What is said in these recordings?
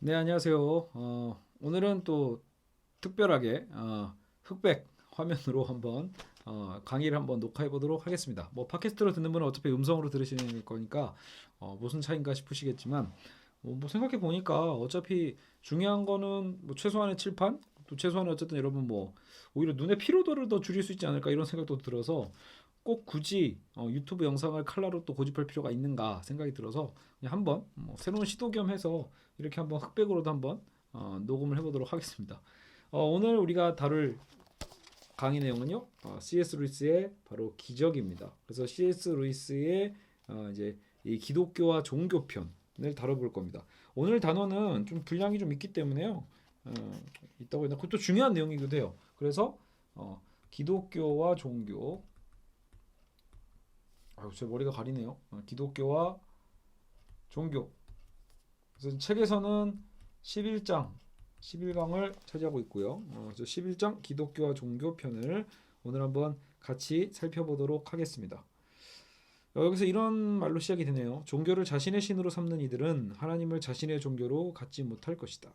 네, 안녕하세요. 오늘은 또 특별하게 흑백 화면으로 한번 강의를 한번 녹화해 보도록 하겠습니다. 뭐 팟캐스트로 듣는 분은 어차피 음성으로 들으시는 거니까 무슨 차이인가 싶으시겠지만 뭐 생각해 보니까 어차피 중요한 거는 뭐 최소한의 칠판 또 최소한의 어쨌든 여러분 뭐 오히려 눈의 피로도를 더 줄일 수 있지 않을까 이런 생각도 들어서 꼭 굳이 유튜브 영상을 칼라로 또 고집할 필요가 있는가 생각이 들어서 그냥 한번 뭐 새로운 시도 겸 해서 이렇게 한번 흑백으로도 한번 녹음을 해보도록 하겠습니다. 오늘 우리가 다룰 강의 내용은요, C.S. 루이스의 바로 기적입니다. 그래서 C.S. 루이스의 이제 이 기독교와 종교편을 다뤄볼 겁니다. 오늘 단어는 좀 분량이 좀 있기 때문에요, 있다고 했나? 그것도 중요한 내용이기도 해요. 그래서 기독교와 종교, 제 머리가 가리네요. 기독교와 종교. 그래서 책에서는 11장, 11강을 차지하고 있고요. 그래서 11장 기독교와 종교 편을 오늘 한번 같이 살펴보도록 하겠습니다. 여기서 이런 말로 시작이 되네요. 종교를 자신의 신으로 삼는 이들은 하나님을 자신의 종교로 갖지 못할 것이다.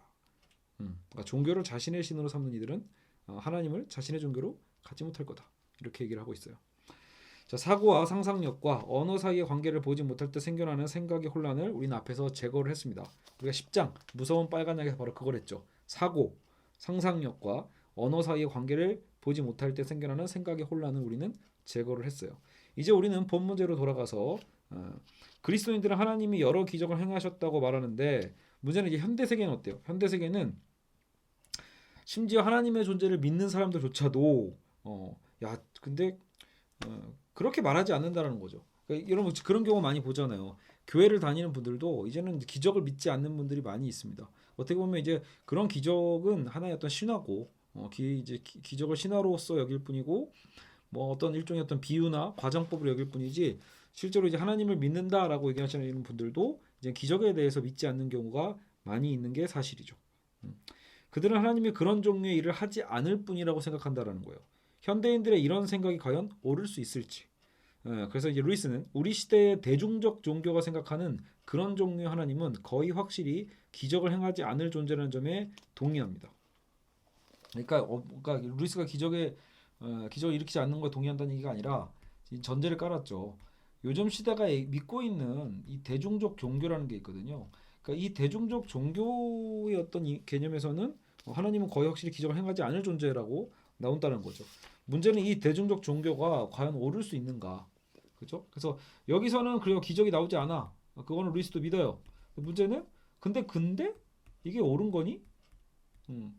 그러니까 종교를 자신의 신으로 삼는 이들은 하나님을 자신의 종교로 갖지 못할 거다. 이렇게 얘기를 하고 있어요. 자, 사고와 상상력과 언어 사이의 관계를 보지 못할 때 생겨나는 생각의 혼란을 우리는 앞에서 제거를 했습니다. 우리가 10장 무서운 빨간 약에서 바로 그걸 했죠. 사고, 상상력과 언어 사이의 관계를 보지 못할 때 생겨나는 생각의 혼란을 우리는 제거를 했어요. 이제 우리는 본 문제로 돌아가서 그리스도인들은 하나님이 여러 기적을 행하셨다고 말하는데 문제는 이제 현대 세계는 어때요? 현대 세계는 심지어 하나님의 존재를 믿는 사람들조차도 야 근데 그렇게 말하지 않는다라는 거죠. 그러니까 여러분 그런 경우 많이 보잖아요. 교회를 다니는 분들도 이제는 기적을 믿지 않는 분들이 많이 있습니다. 어떻게 보면 이제 그런 기적은 하나의 어떤 신화고 이제 기적을 신화로서 여길 뿐이고 뭐 어떤 일종의 어떤 비유나 과정법으로 여길 뿐이지 실제로 이제 하나님을 믿는다라고 얘기하시는 분들도 이제 기적에 대해서 믿지 않는 경우가 많이 있는 게 사실이죠. 그들은 하나님이 그런 종류의 일을 하지 않을 뿐이라고 생각한다라는 거예요. 현대인들의 이런 생각이 과연 옳을 수 있을지. 그래서 이제 루이스는 우리 시대의 대중적 종교가 생각하는 그런 종류의 하나님은 거의 확실히 기적을 행하지 않을 존재라는 점에 동의합니다. 그러니까 루이스가 기적을 일으키지 않는 것에 동의한다는 얘기가 아니라 전제를 깔았죠. 요즘 시대가 믿고 있는 이 대중적 종교라는 게 있거든요. 그러니까 이 대중적 종교의 어떤 이 개념에서는 하나님은 거의 확실히 기적을 행하지 않을 존재라고 나온다는 거죠. 문제는 이 대중적 종교가 과연 옳을 수 있는가? 그렇죠? 그래서 여기서는 그리고 기적이 나오지 않아. 그거는 루이스도 믿어요. 문제는 근데 이게 옳은 거니? 음,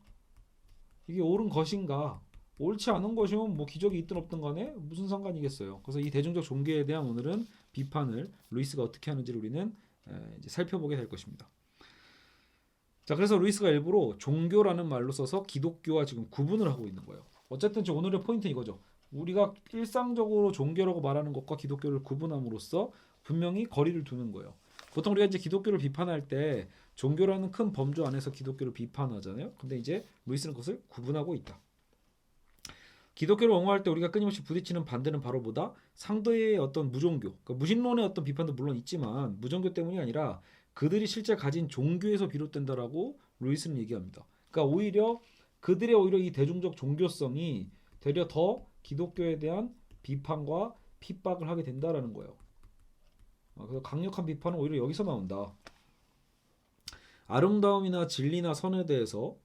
이게 옳은 것인가? 옳지 않은 것이면 뭐 기적이 있든 없든 간에 무슨 상관이겠어요. 그래서 이 대중적 종교에 대한 오늘은 비판을 루이스가 어떻게 하는지를 우리는 이제 살펴보게 될 것입니다. 자, 그래서 루이스가 일부러 종교라는 말로 써서 기독교와 지금 구분을 하고 있는 거예요. 어쨌든 지금 오늘의 포인트는 이거죠. 우리가 일상적으로 종교라고 말하는 것과 기독교를 구분함으로써 분명히 거리를 두는 거예요. 보통 우리가 이제 기독교를 비판할 때 종교라는 큰 범주 안에서 기독교를 비판하잖아요. 근데 이제 루이스는 그것을 구분하고 있다. 기독교를 옹호할 때 우리가 끊임없이 부딪히는 반대는 바로 보다 상대의 어떤 무종교, 그러니까 무신론의 어떤 비판도 물론 있지만 무종교 때문이 아니라 그들이 실제 가진 종교에서 비롯된다라고 루이스는 얘기합니다. 그러니까 오히려 이 대중적 종교성이 되려 더 기독교에 대한 비판과 핍박을 하게 된다라는 거예요. 그래서 강력한 비판은 오히려 여기서 나온다. 아름다움이나 진리나 선에 대해서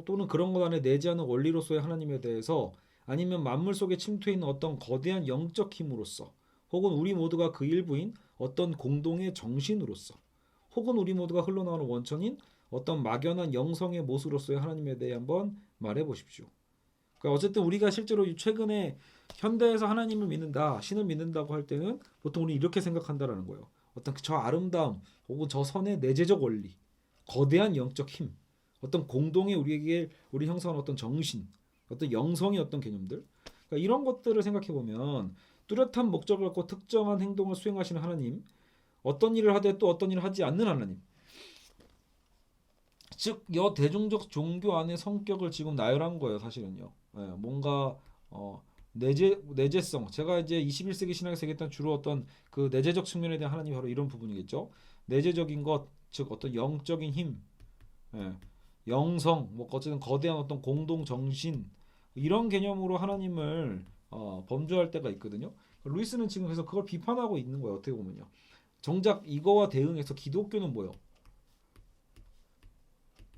또는 그런 것 안에 내재하는 원리로서의 하나님에 대해서 아니면 만물 속에 침투해 있는 어떤 거대한 영적 힘으로서 혹은 우리 모두가 그 일부인 어떤 공동의 정신으로서 혹은 우리 모두가 흘러나오는 원천인 어떤 막연한 영성의 모습으로서의 하나님에 대해 한번 말해 보십시오. 그러니까 어쨌든 우리가 실제로 최근에 현대에서 하나님을 믿는다, 신을 믿는다고 할 때는 보통 우리 이렇게 생각한다라는 거예요. 어떤 저 아름다움 혹은 저 선의 내재적 원리, 거대한 영적 힘, 어떤 공동의 우리 형성한 어떤 정신, 어떤 영성의 어떤 개념들, 그러니까 이런 것들을 생각해 보면 뚜렷한 목적을 갖고 특정한 행동을 수행하시는 하나님, 어떤 일을 하되 또 어떤 일을 하지 않는 하나님, 즉 대중적 종교 안의 성격을 지금 나열한 거예요, 사실은요. 뭔가 내재성. 제가 이제 21세기 신학에서 얘기했던 주로 어떤 그 내재적 측면에 대한 하나님이 바로 이런 부분이겠죠. 내재적인 것, 즉 어떤 영적인 힘, 예. 영성, 뭐 어쨌든 거대한 어떤 공동 정신 이런 개념으로 하나님을 범주할 때가 있거든요. 루이스는 지금 그래서 그걸 비판하고 있는 거예요. 어떻게 보면요. 정작 이거와 대응해서 기독교는 뭐예요?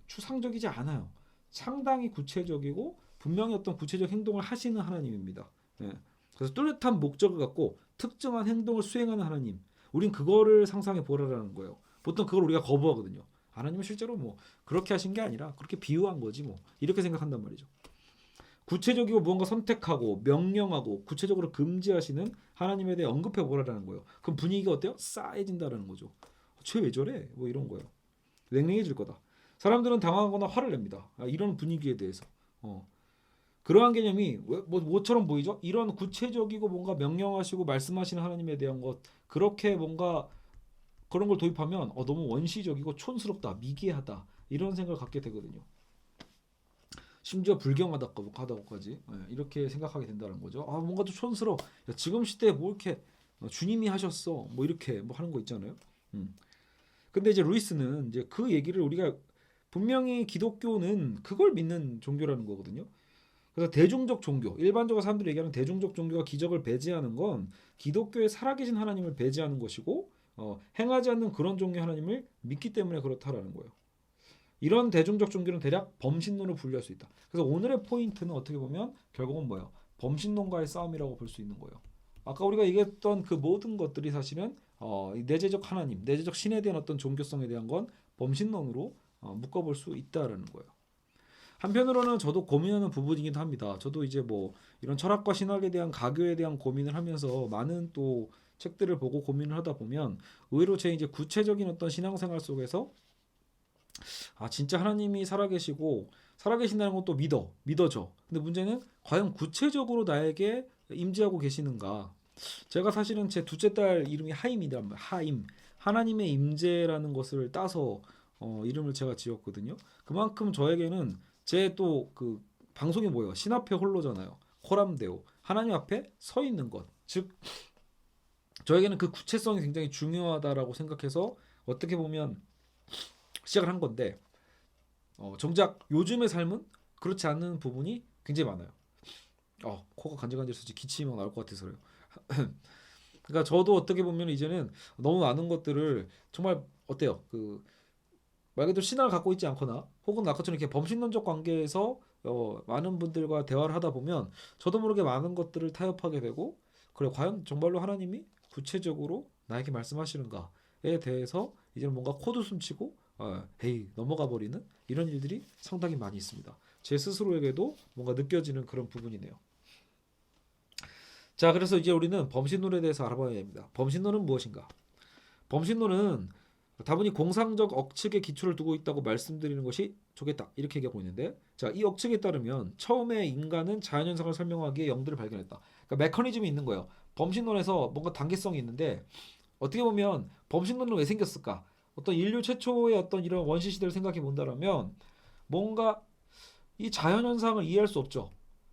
추상적이지 않아요. 상당히 구체적이고 분명히 어떤 구체적 행동을 하시는 하나님입니다. 예. 그래서 뚜렷한 목적을 갖고 특정한 행동을 수행하는 하나님. 우린 그거를 상상해 보라라는 거예요. 보통 그걸 우리가 거부하거든요. 하나님은 실제로 뭐 그렇게 하신 게 아니라 그렇게 비유한 거지 뭐 이렇게 생각한단 말이죠. 구체적이고 무언가 선택하고 명령하고 구체적으로 금지하시는 하나님에 대해 언급해 보라라는 거예요. 그럼 분위기가 어때요? 싸해진다라는 거죠. 쟤 왜 저래? 뭐 이런 거예요. 냉랭해질 거다. 사람들은 당황하거나 화를 냅니다. 이런 분위기에 대해서. 그러한 개념이 뭐처럼 보이죠? 이런 구체적이고 뭔가 명령하시고 말씀하시는 하나님에 대한 것 그렇게 뭔가 그런 걸 도입하면 너무 원시적이고 촌스럽다, 미개하다 이런 생각을 갖게 되거든요. 심지어 불경하다고까지 이렇게 생각하게 된다는 거죠. 뭔가 좀 촌스러워. 야, 지금 시대에 뭐 이렇게 주님이 하셨어, 뭐 이렇게 뭐 하는 거 있잖아요. 근데 이제 루이스는 이제 그 얘기를 우리가 분명히 기독교는 그걸 믿는 종교라는 거거든요. 그래서 대중적 종교, 일반적으로 사람들이 얘기하는 대중적 종교가 기적을 배제하는 건 기독교의 살아계신 하나님을 배제하는 것이고 행하지 않는 그런 종류 하나님을 믿기 때문에 그렇다라는 거예요. 이런 대중적 종교는 대략 범신론을 분류할 수 있다. 그래서 오늘의 포인트는 어떻게 보면 결국은 뭐예요? 범신론과의 싸움이라고 볼 수 있는 거예요. 아까 우리가 얘기했던 그 모든 것들이 사실은 내재적 하나님, 내재적 신에 대한 어떤 종교성에 대한 건 범신론으로 묶어볼 수 있다라는 거예요. 한편으로는 저도 고민하는 부분이기도 합니다. 저도 이제 뭐 이런 철학과 신학에 대한 가교에 대한 고민을 하면서 많은 또 책들을 보고 고민을 하다 보면 의외로 제 이제 구체적인 어떤 신앙생활 속에서 진짜 하나님이 살아계시고 살아계신다는 것도 믿어져. 근데 문제는 과연 구체적으로 나에게 임재하고 계시는가? 제가 사실은 제 둘째 딸 이름이 하임이란 말이에요. 하임. 하나님의 임재라는 것을 따서 이름을 제가 지었거든요. 그만큼 저에게는 제 또 그 방송이 뭐예요? 신 앞에 홀로잖아요. 코람데오. 하나님 앞에 서 있는 것. 즉 저에게는 그 구체성이 굉장히 중요하다라고 생각해서 어떻게 보면 시작을 한 건데 정작 요즘의 삶은 그렇지 않은 부분이 굉장히 많아요. 코가 간질간질해서 기침이 막 나올 것 같아서 그래요. 그러니까 저도 어떻게 보면 이제는 너무 많은 것들을 정말 어때요? 말 그대로 신앙을 갖고 있지 않거나 혹은 아까처럼 이렇게 범신론적 관계에서 많은 분들과 대화를 하다 보면 저도 모르게 많은 것들을 타협하게 되고 그래 과연 정말로 하나님이 구체적으로 나에게 말씀하시는가에 대해서 이제는 뭔가 코도 숨치고 헤이 넘어가 버리는 이런 일들이 상당히 많이 있습니다. 제 스스로에게도 뭔가 느껴지는 그런 부분이네요. 자, 그래서 이제 우리는 범신론에 대해서 알아봐야 됩니다. 범신론은 무엇인가? 범신론은 다분히 공상적 억측의 기초를 두고 있다고 말씀드리는 것이 좋겠다 이렇게 얘기하고 있는데 자, 이 억측에 따르면 처음에 인간은 자연현상을 설명하기에 영들을 발견했다. 그러니까 메커니즘이 있는 거예요. 범신론에서 뭔가 단계성이 있는데 어떻게 보면 범신론은 왜 생겼을까? 어떤 인류 최초의 어떤 이런 원시 시대를 생각해 본다면 뭔가 이 자연현상을 이해할 수 없죠.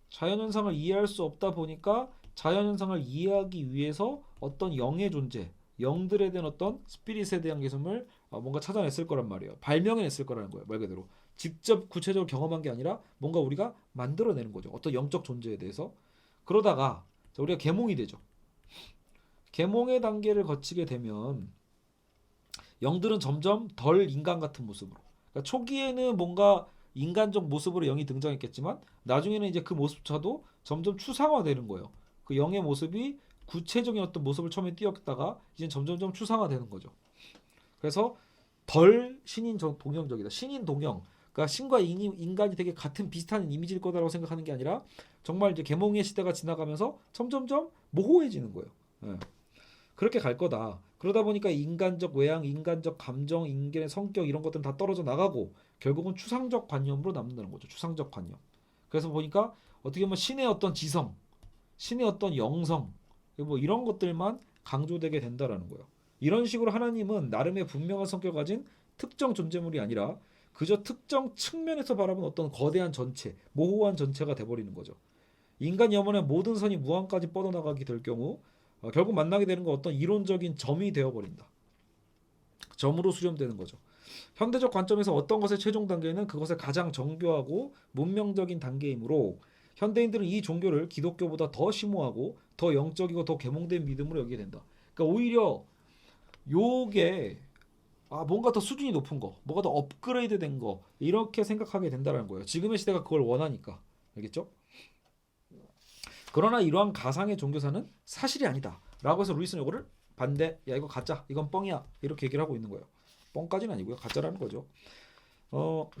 자연현상을 이해할 수 없다 보니까 자연현상을 이해하기 위해서 어떤 영의 존재, 영들에 대한 어떤 스피릿에 대한 개념을 뭔가 찾아냈을 거란 말이에요. 발명해냈을 거라는 거예요. 말 그대로. 직접 구체적으로 경험한 게 아니라 뭔가 우리가 만들어내는 거죠. 어떤 영적 존재에 대해서. 그러다가 우리가 계몽이 되죠. 계몽의 단계를 거치게 되면 영들은 점점 덜 인간 같은 모습으로. 그러니까 초기에는 뭔가 인간적 모습으로 영이 등장했겠지만 나중에는 이제 그 모습조차도 점점 추상화되는 거예요. 그 영의 모습이 구체적인 어떤 모습을 처음에 띄었다가 이제 점점점 추상화되는 거죠. 그래서 덜 신인 동형적이다. 신인 동형. 그러니까 신과 인간이 되게 같은 비슷한 이미지일 거다라고 생각하는 게 아니라 정말 이제 계몽의 시대가 지나가면서 점점점 모호해지는 거예요. 예. 그렇게 갈 거다. 그러다 보니까 인간적 외향, 인간적 감정, 인간의 성격 이런 것들은 다 떨어져 나가고 결국은 추상적 관념으로 남는다는 거죠. 추상적 관념. 그래서 보니까 어떻게 보면 신의 어떤 지성, 신의 어떤 영성, 뭐 이런 것들만 강조되게 된다라는 거예요. 이런 식으로 하나님은 나름의 분명한 성격을 가진 특정 존재물이 아니라 그저 특정 측면에서 바라본 어떤 거대한 전체, 모호한 전체가 돼버리는 거죠. 인간 영혼의 모든 선이 무한까지 뻗어나가게 될 경우 결국 만나게 되는 건 어떤 이론적인 점이 되어버린다. 점으로 수렴되는 거죠. 현대적 관점에서 어떤 것의 최종 단계는 그것의 가장 정교하고 문명적인 단계이므로 현대인들은 이 종교를 기독교보다 더 심오하고 더 영적이고 더 계몽된 믿음으로 여기게 된다. 그러니까 오히려 요게 뭔가 더 수준이 높은 거, 뭐가 더 업그레이드 된 거, 이렇게 생각하게 된다는 거예요. 지금의 시대가 그걸 원하니까. 알겠죠? 그러나 이러한 가상의 종교사는 사실이 아니다 라고 해서 루이스는 이거를 반대, 야 이거 가짜, 이건 뻥이야, 이렇게 얘기를 하고 있는 거예요. 뻥까지는 아니고요, 가짜라는 거죠.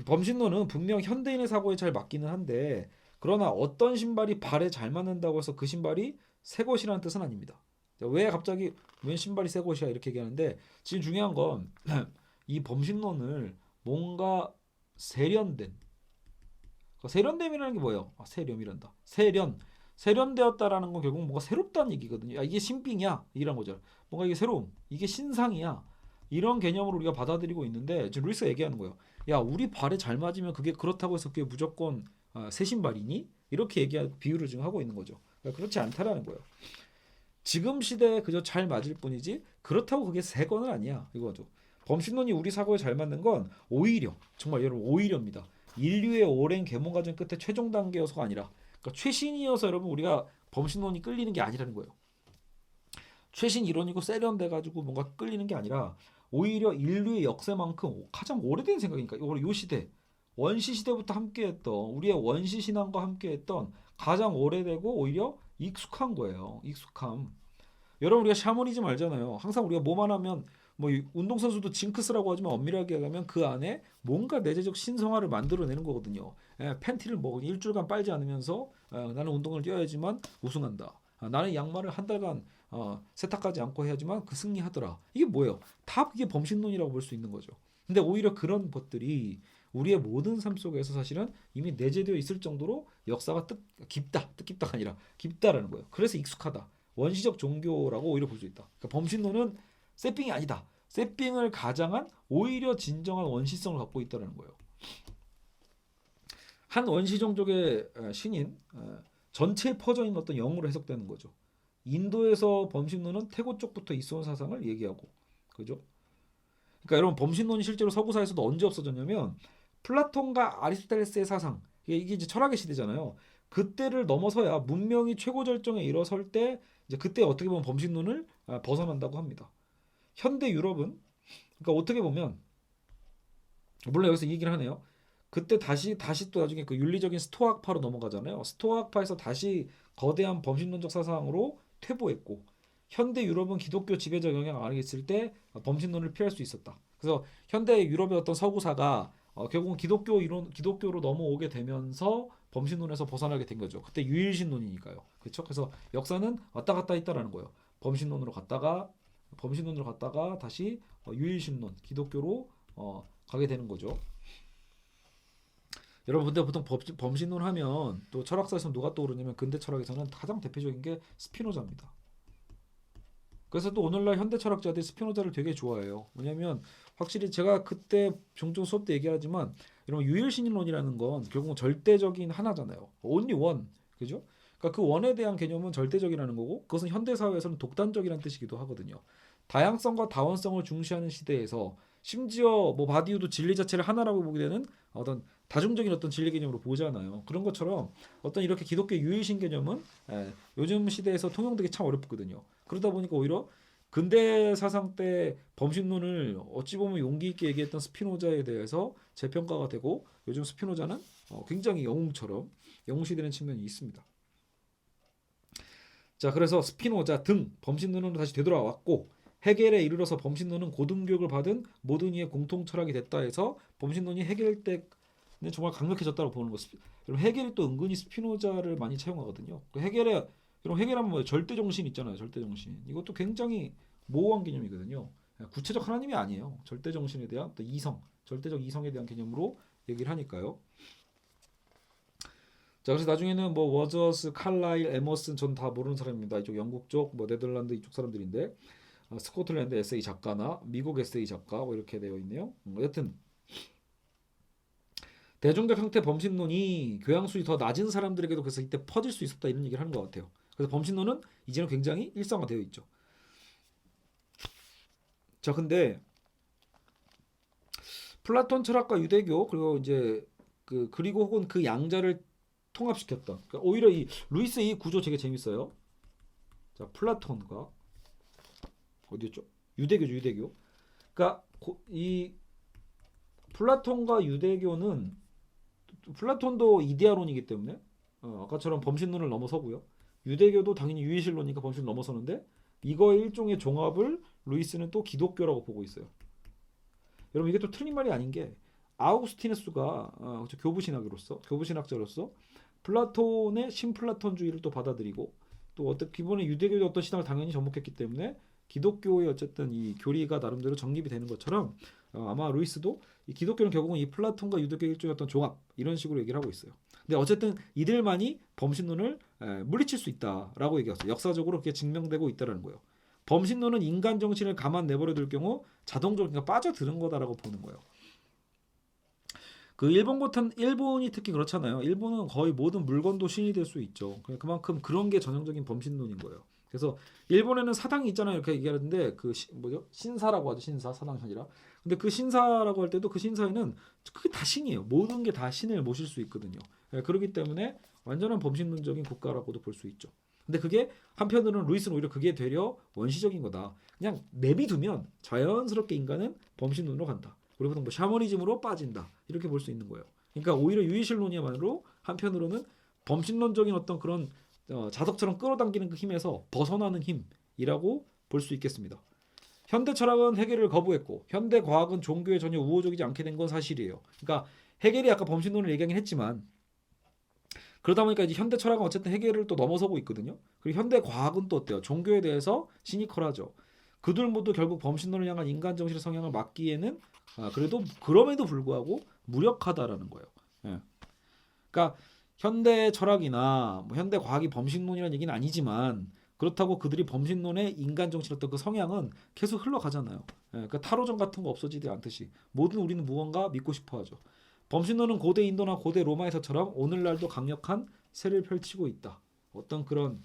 범신론은 분명 현대인의 사고에 잘 맞기는 한데, 그러나 어떤 신발이 발에 잘 맞는다고 해서 그 신발이 새 것이라는 뜻은 아닙니다. 왜 갑자기 웬 신발이 새 것이야 이렇게 얘기하는데, 지금 중요한 건 이 범신론을 뭔가 세련된, 세련됨이라는 게 뭐예요? 세련이란다. 세련되었다라는 건 결국 뭔가 새롭다는 얘기거든요. 이게 신빙이야 이런 거죠. 뭔가 이게 새로움, 이게 신상이야 이런 개념으로 우리가 받아들이고 있는데, 지금 루이스가 얘기하는 거예요. 야, 우리 발에 잘 맞으면 그게 그렇다고 해서 그게 무조건 새 신발이니? 이렇게 비유를 지금 하고 있는 거죠. 그러니까 그렇지 않다라는 거예요. 지금 시대에 그저 잘 맞을 뿐이지 그렇다고 그게 새 거는 아니야 이거죠. 범신론이 우리 사고에 잘 맞는 건 오히려, 정말 여러분 오히려입니다. 인류의 오랜 계몽 과정 끝에 최종 단계여서가 아니라, 그러니까 최신이어서 여러분 우리가 범신론이 끌리는 게 아니라는 거예요. 최신 이론이고 세련돼 가지고 뭔가 끌리는 게 아니라 오히려 인류의 역사만큼 가장 오래된 생각이니까 요 시대, 원시 시대부터 함께했던 우리의 원시 신앙과 함께했던 가장 오래되고 오히려 익숙한 거예요. 익숙함. 여러분 우리가 샤머니즘 알잖아요. 항상 우리가 뭐만 하면 뭐 운동선수도 징크스라고 하지만 엄밀하게 얘기하면 그 안에 뭔가 내재적 신성화를 만들어내는 거거든요. 팬티를 뭐 일주일간 빨지 않으면서 나는 운동을 뛰어야지만 우승한다. 나는 양말을 한 달간 세탁하지 않고 해야지만 그 승리하더라. 이게 뭐예요? 다 그게 범신론이라고 볼 수 있는 거죠. 근데 오히려 그런 것들이 우리의 모든 삶 속에서 사실은 이미 내재되어 있을 정도로 역사가 뜻깊다가 아니라 깊다라는 거예요. 그래서 익숙하다. 원시적 종교라고 오히려 볼 수 있다. 그러니까 범신론은 세핑이 아니다. 세핑을 가장한 오히려 진정한 원시성을 갖고 있다는 거예요. 한 원시 종족의 신인 전체에 퍼져 있는 어떤 영으로 해석되는 거죠. 인도에서 범신론은 태고 쪽부터 있어온 사상을 얘기하고, 그죠? 그러니까 여러분 범신론이 실제로 서구사에서도 언제 없어졌냐면 플라톤과 아리스토텔레스의 사상, 이게 이제 철학의 시대잖아요. 그때를 넘어서야 문명이 최고 절정에 이르설 때 이제 그때 어떻게 보면 범신론을 벗어난다고 합니다. 현대 유럽은, 그러니까 어떻게 보면 물론 여기서 이 얘기를 하네요. 그때 다시 또 나중에 그 윤리적인 스토아학파로 넘어가잖아요. 스토아학파에서 다시 거대한 범신론적 사상으로 퇴보했고, 현대 유럽은 기독교 지배적 영향 아래 있을 때 범신론을 피할 수 있었다. 그래서 현대 유럽의 어떤 서구사가 결국은 기독교로 넘어오게 되면서 범신론에서 벗어나게 된 거죠. 그때 유일신론이니까요. 그렇죠? 그래서 역사는 왔다 갔다 했다라는 거예요. 범신론으로 갔다가 다시 유일신론, 기독교로 가게 되는 거죠. 여러분 근데 보통 범신론 하면 또 철학사에서 누가 떠오르냐면 근대 철학에서는 가장 대표적인 게 스피노자입니다. 그래서 또 오늘날 현대 철학자들이 스피노자를 되게 좋아해요. 왜냐하면 확실히 제가 그때 종종 수업 때 얘기하지만 여러분 유일신론이라는 건 결국은 절대적인 하나잖아요. only one, 그죠? 그러니까 그 원에 대한 개념은 절대적이라는 거고, 그것은 현대 사회에서는 독단적이라는 뜻이기도 하거든요. 다양성과 다원성을 중시하는 시대에서 심지어 뭐 바디우도 진리 자체를 하나라고 보게 되는 어떤 다중적인 어떤 진리 개념으로 보잖아요. 그런 것처럼 어떤 이렇게 기독교 유일신 개념은 요즘 시대에서 통용되기 참 어렵거든요. 그러다 보니까 오히려 근대 사상 때 범신론을 어찌 보면 용기 있게 얘기했던 스피노자에 대해서 재평가가 되고, 요즘 스피노자는 굉장히 영웅처럼 영웅시되는 측면이 있습니다. 자, 그래서 스피노자 등 범신론으로 다시 되돌아왔고, 헤겔에 이르러서 범신론은 고등교육을 받은 모든 이의 공통 철학이 됐다 해서 범신론이 헤겔 때는 정말 강력해졌다고 보는 것입니다. 여러분 헤겔이 또 은근히 스피노자를 많이 차용하거든요. 여러분 헤겔하면 뭐 절대 정신 있잖아요. 절대 정신. 이것도 굉장히 모호한 개념이거든요. 구체적 하나님이 아니에요. 절대 정신에 대한 또 이성, 절대적 이성에 대한 개념으로 얘기를 하니까요. 자, 그래서 나중에는 뭐 워저스, 칼라일, 에머슨 전 다 모르는 사람입니다. 이쪽 영국 쪽, 뭐 네덜란드 이쪽 사람들인데 스코틀랜드 에세이 작가나 미국 에세이 작가 뭐 이렇게 되어 있네요. 여튼 대중적 형태 범신론이 교양수준이 더 낮은 사람들에게도 그래서 이때 퍼질 수 있었다 이런 얘기를 하는 것 같아요. 그래서 범신론은 이제는 굉장히 일상화되어 있죠. 자, 근데 플라톤 철학과 유대교 그리고 이제 그리고 혹은 그 양자를 통합시켰던 그러니까 오히려 이 루이스 이 구조 되게 재밌어요. 자, 플라톤과 어디였죠? 유대교죠, 유대교. 그러니까 이 플라톤과 유대교는 플라톤도 이데아론이기 때문에 아까처럼 범신론을 넘어서고요. 유대교도 당연히 유의실론이니까 범신을 넘어서는데 이거의 일종의 종합을 루이스는 또 기독교라고 보고 있어요. 여러분 이게 또 틀린 말이 아닌 게 아우구스티누스가 교부신학자로서 플라톤의 신플라톤주의를 또 받아들이고 또 어떤 기본의 유대교의 어떤 신학을 당연히 접목했기 때문에 기독교의 어쨌든 이 교리가 나름대로 정립이 되는 것처럼 아마 루이스도 이 기독교는 결국은 이 플라톤과 유대교의 일종의 어떤 종합 이런 식으로 얘기를 하고 있어요. 근데 어쨌든 이들만이 범신론을 물리칠 수 있다라고 얘기했어요. 역사적으로 그게 증명되고 있다라는 거예요. 범신론은 인간 정신을 가만 내버려 둘 경우 자동적으로 그러니까 빠져드는 거다라고 보는 거예요. 그 일본이 특히 그렇잖아요. 일본은 거의 모든 물건도 신이 될 수 있죠. 그만큼 그런 게 전형적인 범신론인 거예요. 그래서 일본에는 사당이 있잖아요. 이렇게 얘기하는데 뭐죠? 신사라고 하죠. 사당이 아니라. 근데 그 신사라고 할 때도 그 신사에는 그게 다 신이에요. 모든 게 다 신을 모실 수 있거든요. 그렇기 때문에 완전한 범신론적인 국가라고도 볼 수 있죠. 근데 그게 한편으로는 루이스는 오히려 그게 되려 원시적인 거다. 그냥 내비두면 자연스럽게 인간은 범신론으로 간다. 그리고 뭐 샤머니즘으로 빠진다. 이렇게 볼 수 있는 거예요. 그러니까 오히려 유의실론이야말로 한편으로는 범신론적인 어떤 그런 자석처럼 끌어당기는 그 힘에서 벗어나는 힘이라고 볼 수 있겠습니다. 현대 철학은 해결을 거부했고 현대 과학은 종교에 전혀 우호적이지 않게 된 건 사실이에요. 그러니까 해결이 아까 범신론을 얘기하긴 했지만 그러다 보니까 이제 현대 철학은 어쨌든 해결을 또 넘어서고 있거든요. 그리고 현대 과학은 또 어때요? 종교에 대해서 시니컬하죠. 그들 모두 결국 범신론을 향한 인간 정신의 성향을 막기에는 그래도 그럼에도 불구하고 무력하다라는 거예요. 예. 그러니까 현대 철학이나 뭐 현대 과학이 범신론이라는 얘기는 아니지만 그렇다고 그들이 범신론의 인간 정신의 어떤 그 성향은 계속 흘러가잖아요. 예. 그러니까 타로점 같은 거 없어지지 않듯이 모든 우리는 무언가 믿고 싶어하죠. 범신론은 고대 인도나 고대 로마에서처럼 오늘날도 강력한 세를 펼치고 있다. 어떤 그런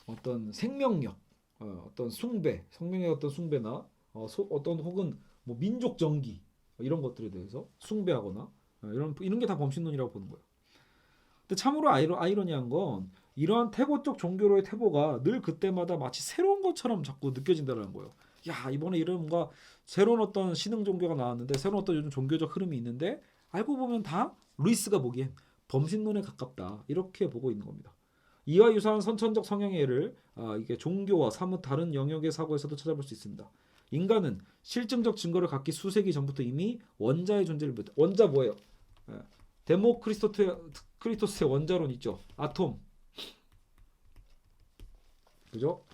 어떤 생명력, 어떤 숭배, 생명의 어떤 숭배나 어떤 혹은 뭐 민족 정기 이런 것들에 대해서 숭배하거나 이런 게 다 범신론이라고 보는 거예요. 근데 참으로 아이러니한 건 이러한 태고 쪽 종교로의 태보가 늘 그때마다 마치 새로운 것처럼 자꾸 느껴진다는 거예요. 야 이번에 이런 뭔가 새로운 어떤 신흥 종교가 나왔는데 새로운 어떤 요즘 종교적 흐름이 있는데 알고 보면 다 루이스가 보기엔 범신론에 가깝다 이렇게 보고 있는 겁니다. 이와 유사한 선천적 성향의 예를 이게 종교와 사뭇 다른 영역의 사고에서도 찾아볼 수 있습니다. 인간은 실증적 증거를 갖기 수세기 전부터 이미 원자의 존재를 믿었다. 원자 뭐예요? 데모크리토스의 원자론 있죠. 아톰. 그죠?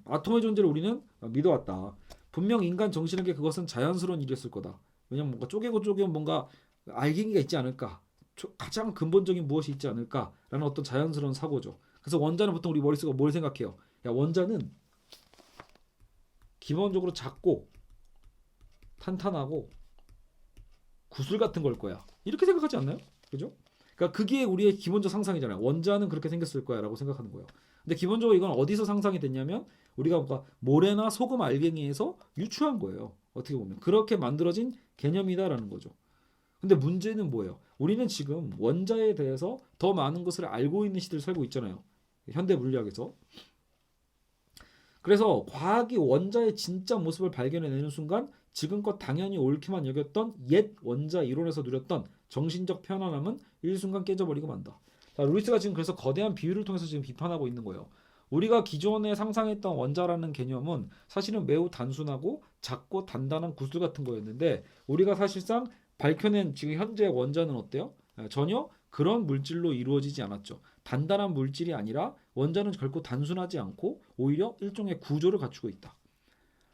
아톰의 존재를 우리는 믿어왔다. 분명 인간 정신에게 그것은 자연스러운 일이었을 거다. 왜냐면 뭔가 쪼개면 뭔가 알갱이가 있지 않을까. 가장 근본적인 무엇이 있지 않을까라는 어떤 자연스러운 사고죠. 그래서 원자는 보통 우리 머릿속에 뭘 생각해요? 야 원자는 기본적으로 작고 탄탄하고 구슬 같은 걸 거야. 이렇게 생각하지 않나요? 그죠? 그러니까 그게 우리의 기본적 상상이잖아요. 원자는 그렇게 생겼을 거야라고 생각하는 거예요. 근데 기본적으로 이건 어디서 상상이 됐냐면 우리가 뭔가 모래나 소금 알갱이에서 유추한 거예요. 어떻게 보면 그렇게 만들어진 개념이다라는 거죠. 근데 문제는 뭐예요? 우리는 지금 원자에 대해서 더 많은 것을 알고 있는 시대를 살고 있잖아요. 현대 물리학에서. 그래서 과학이 원자의 진짜 모습을 발견해내는 순간 지금껏 당연히 옳게만 여겼던 옛 원자 이론에서 누렸던 정신적 편안함은 일순간 깨져버리고 만다. 자, 루이스가 지금 그래서 거대한 비유를 통해서 지금 비판하고 있는 거예요. 우리가 기존에 상상했던 원자라는 개념은 사실은 매우 단순하고 작고 단단한 구슬 같은 거였는데 우리가 사실상 밝혀낸 지금 현재 원자는 어때요? 전혀 그런 물질로 이루어지지 않았죠. 단단한 물질이 아니라 원자는 결코 단순하지 않고 오히려 일종의 구조를 갖추고 있다.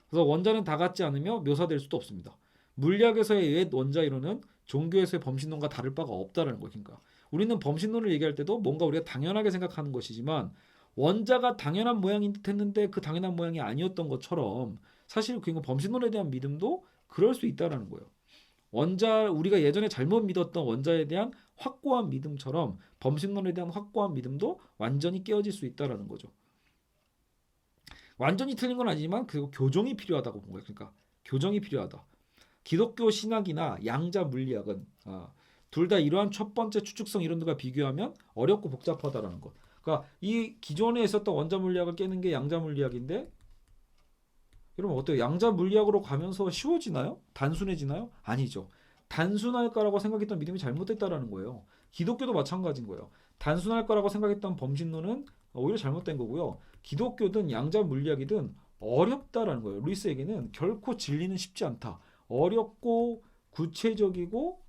그래서 원자는 다 같지 않으며 묘사될 수도 없습니다. 물리학에서의 옛 원자 이론은 종교에서의 범신론과 다를 바가 없다는 거예요. 그러니까 우리는 범신론을 얘기할 때도 뭔가 우리가 당연하게 생각하는 것이지만 원자가 당연한 모양인 듯했는데 그 당연한 모양이 아니었던 것처럼 사실 그 범신론에 대한 믿음도 그럴 수 있다는 거예요. 우리가 예전에 잘못 믿었던 원자에 대한 확고한 믿음처럼 범신론에 대한 확고한 믿음도 완전히 깨어질 수 있다는 거죠. 완전히 틀린 건 아니지만 그 교정이 필요하다고 본 거예요. 그러니까 교정이 필요하다. 기독교 신학이나 양자 물리학은 둘 다 이러한 첫 번째 추측성 이론들과 비교하면 어렵고 복잡하다라는 것. 그러니까 이 기존에 있었던 원자 물리학을 깨는 게 양자 물리학인데 여러분 어때요? 양자 물리학으로 가면서 쉬워지나요? 단순해지나요? 아니죠. 단순할 거라고 생각했던 믿음이 잘못됐다라는 거예요. 기독교도 마찬가지인 거예요. 단순할 거라고 생각했던 범신론은 오히려 잘못된 거고요. 기독교든 양자 물리학이든 어렵다라는 거예요. 루이스에게는 결코 진리는 쉽지 않다. 어렵고 구체적이고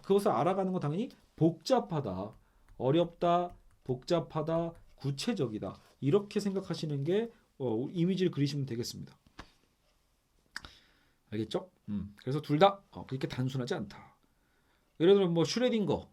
그것을 알아가는 건 당연히 복잡하다. 어렵다, 복잡하다, 구체적이다. 이렇게 생각하시는 게 이미지를 그리시면 되겠습니다. 알겠죠? 그래서 둘 다 그렇게 단순하지 않다. 예를 들어 뭐 슈레딩거,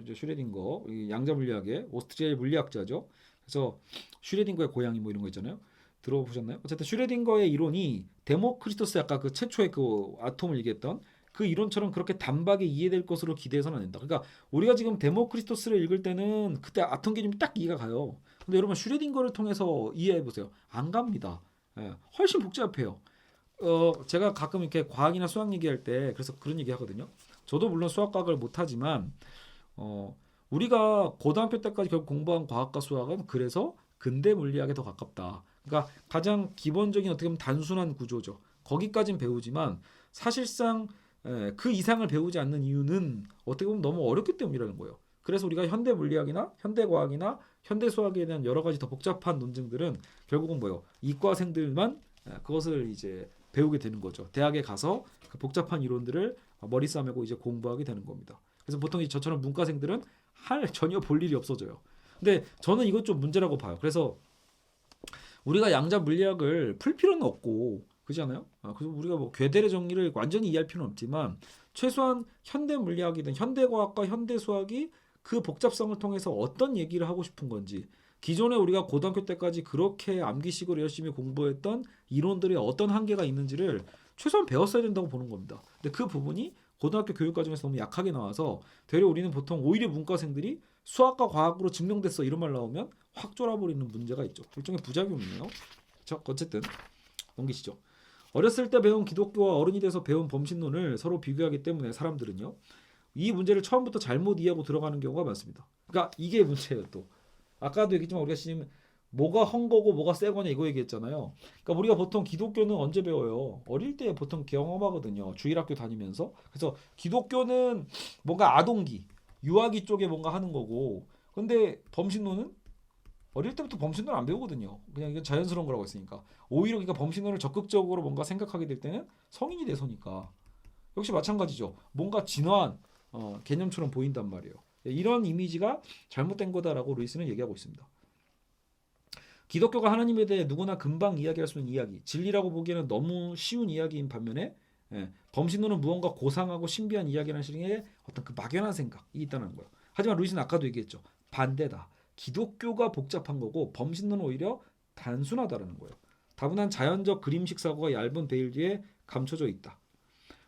이제 슈레딩거 양자 물리학의 오스트리아의 물리학자죠. 그래서 슈레딩거의 고양이 뭐 이런 거 있잖아요. 들어보셨나요? 어쨌든 슈레딩거의 이론이 데모크리토스 아까 그 최초의 그 아톰을 얘기했던 그 이론처럼 그렇게 단박에 이해될 것으로 기대해서는 안 된다. 그러니까 우리가 지금 데모크리토스를 읽을 때는 그때 아톰 개념이 딱 이해가 가요. 근데 여러분 슈레딩거를 통해서 이해해 보세요. 안 갑니다. 훨씬 복잡해요. 제가 가끔 이렇게 과학이나 수학 얘기할 때 그래서 그런 얘기 하거든요. 저도 물론 수학과학을 못하지만 우리가 고등학교 때까지 결국 공부한 과학과 수학은 그래서 근대 물리학에 더 가깝다. 그러니까 가장 기본적인 어떻게 보면 단순한 구조죠. 거기까진 배우지만 사실상 그 이상을 배우지 않는 이유는 어떻게 보면 너무 어렵기 때문이라는 거예요. 그래서 우리가 현대 물리학이나 현대 과학이나 현대 수학에 대한 여러 가지 더 복잡한 논증들은 결국은 뭐예요? 이과생들만 그것을 이제 배우게 되는 거죠. 대학에 가서 그 복잡한 이론들을 머리 싸매고 이제 공부하게 되는 겁니다. 그래서 보통 저처럼 문과생들은 전혀 볼 일이 없어져요. 근데 저는 이것 좀 문제라고 봐요. 그래서 우리가 양자 물리학을 풀 필요는 없고 그렇잖아요. 그래서 우리가 뭐 괴델의 정리를 완전히 이해할 필요는 없지만 최소한 현대 물리학이든 현대 과학과 현대 수학이 그 복잡성을 통해서 어떤 얘기를 하고 싶은 건지 기존에 우리가 고등학교 때까지 그렇게 암기식으로 열심히 공부했던 이론들이 어떤 한계가 있는지를 최소한 배웠어야 된다고 보는 겁니다. 근데 그 부분이 고등학교 교육 과정에서 너무 약하게 나와서 되려 우리는 보통 오히려 문과생들이 수학과 과학으로 증명됐어 이런 말 나오면 확 쫄아버리는 문제가 있죠. 일종의 부작용이에요. 자, 어쨌든 넘기시죠. 어렸을 때 배운 기독교와 어른이 돼서 배운 범신론을 서로 비교하기 때문에 사람들은요. 이 문제를 처음부터 잘못 이해하고 들어가는 경우가 많습니다. 그러니까 이게 문제예요 또. 아까도 얘기했지만 우리가 지금 뭐가 헝거고 뭐가 세거냐 이거 얘기했잖아요. 그러니까 우리가 보통 기독교는 언제 배워요? 어릴 때 보통 경험하거든요. 주일학교 다니면서. 그래서 기독교는 뭔가 아동기, 유아기 쪽에 뭔가 하는 거고 근데 범신론은 어릴 때부터 범신론 안 배우거든요. 그냥 이건 자연스러운 거라고 했으니까. 오히려 그러니까 범신론을 적극적으로 뭔가 생각하게 될 때는 성인이 돼서니까. 역시 마찬가지죠. 뭔가 진화한 개념처럼 보인단 말이에요. 이런 이미지가 잘못된 거다라고 루이스는 얘기하고 있습니다. 기독교가 하나님에 대해 누구나 금방 이야기할 수 있는 이야기, 진리라고 보기에는 너무 쉬운 이야기인 반면에 범신론은 무언가 고상하고 신비한 이야기라는 식의 어떤 그 막연한 생각이 있다는 거예요. 하지만 루이스는 아까도 얘기했죠. 반대다. 기독교가 복잡한 거고 범신론은 오히려 단순하다는 거예요. 다분한 자연적 그림식 사고가 얇은 베일 뒤에 감춰져 있다.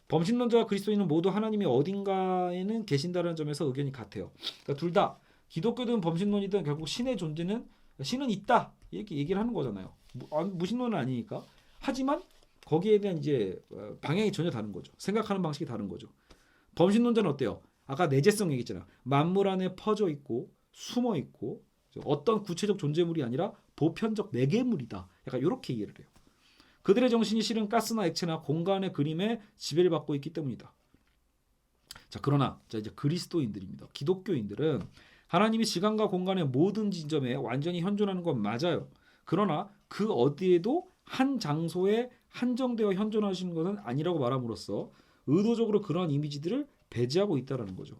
범신론자와 그리스도인은 모두 하나님이 어딘가에는 계신다는 점에서 의견이 같아요. 그러니까 둘 다 기독교든 범신론이든 결국 신의 존재는 신은 있다 이렇게 얘기를 하는 거잖아요. 무신론은 아니니까. 하지만 거기에 대한 이제 방향이 전혀 다른 거죠. 생각하는 방식이 다른 거죠. 범신론자는 어때요? 아까 내재성 얘기했잖아요. 만물 안에 퍼져 있고 숨어 있고 어떤 구체적 존재물이 아니라 보편적 매개물이다. 약간 이렇게 이해를 해요. 그들의 정신이 실은 가스나 액체나 공간의 그림에 지배를 받고 있기 때문이다. 자, 그러나 이제 그리스도인들입니다. 기독교인들은 하나님이 시간과 공간의 모든 지점에 완전히 현존하는 건 맞아요. 그러나 그 어디에도 한 장소에 한정되어 현존하시는 것은 아니라고 말함으로써 의도적으로 그러한 이미지들을 배제하고 있다는 거죠.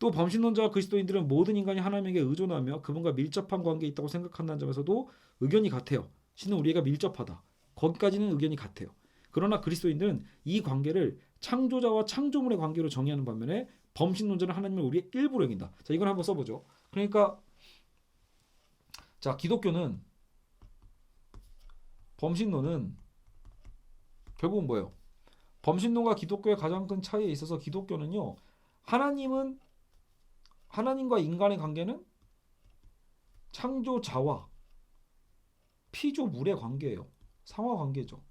또 범신론자와 그리스도인들은 모든 인간이 하나님에게 의존하며 그분과 밀접한 관계에 있다고 생각한다는 점에서도 의견이 같아요. 신은 우리에게 밀접하다. 거기까지는 의견이 같아요. 그러나 그리스도인들은 이 관계를 창조자와 창조물의 관계로 정의하는 반면에 범신론자는 하나님을 우리의 일부로 여긴다. 자, 이걸 한번 써보죠. 그러니까 자, 기독교는 범신론은 결국은 뭐예요? 범신론과 기독교의 가장 큰 차이에 있어서 기독교는요. 하나님과 인간의 관계는 창조자와 피조물의 관계예요. 상하 관계죠.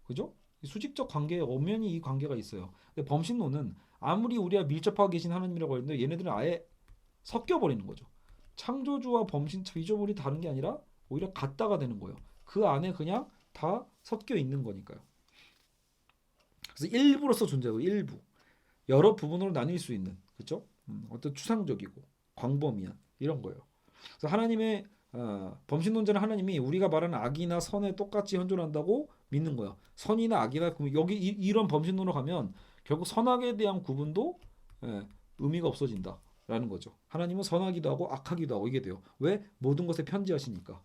그죠? 수직적 관계에 엄연히 이 관계가 있어요. 근데 범신론은 아무리 우리가 밀접하게 계신 하나님이라고 했는데 얘네들은 아예 섞여 버리는 거죠. 창조주와 범신 피조물이 다른 게 아니라 오히려 같다가 되는 거예요. 그 안에 그냥 다 섞여 있는 거니까요. 그래서 일부로서 존재하고 일부 여러 부분으로 나뉠 수 있는 그렇죠? 어떤 추상적이고 광범위한 이런 거예요. 그래서 하나님의 범신론자는 하나님이 우리가 말하는 악이나 선에 똑같이 현존한다고 믿는 거야. 선이나 악이나 여기 이런 범신론으로 가면 결국 선악에 대한 구분도 의미가 없어진다라는 거죠. 하나님은 선하기도 하고 악하기도 하고 이게 돼요. 왜? 모든 것에 편지하시니까.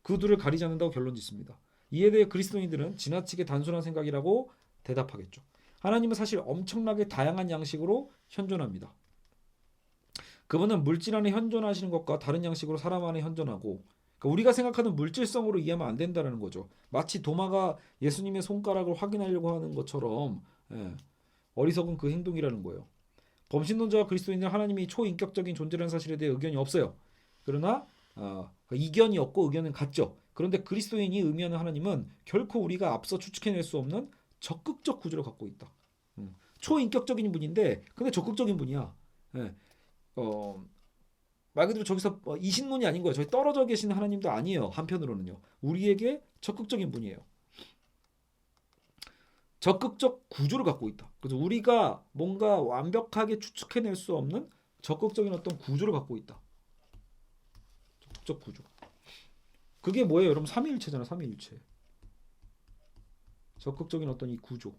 그 둘을 가리지 않는다고 결론 짓습니다. 이에 대해 그리스도인들은 지나치게 단순한 생각이라고 대답하겠죠. 하나님은 사실 엄청나게 다양한 양식으로 현존합니다. 그분은 물질 안에 현존하시는 것과 다른 양식으로 사람 안에 현존하고 그러니까 우리가 생각하는 물질성으로 이해하면 안 된다는 거죠. 마치 도마가 예수님의 손가락을 확인하려고 하는 것처럼 어리석은 그 행동이라는 거예요. 범신론자와 그리스도인은 하나님이 초인격적인 존재라는 사실에 대해 의견이 없어요. 그러나 이견이 없고 의견은 같죠. 그런데 그리스도인이 의미하는 하나님은 결코 우리가 앞서 추측해낼 수 없는 적극적 구조를 갖고 있다. 초인격적인 분인데 근데 적극적인 분이야. 예. 말 그대로 저기서 이신론이 아닌 거예요. 저기 떨어져 계신 하나님도 아니에요. 한편으로는요. 우리에게 적극적인 분이에요. 적극적 구조를 갖고 있다. 그래서 우리가 뭔가 완벽하게 추측해낼 수 없는 적극적인 어떤 구조를 갖고 있다. 적극적 구조. 그게 뭐예요? 여러분 삼위일체잖아. 삼위일체. 적극적인 어떤 이 구조.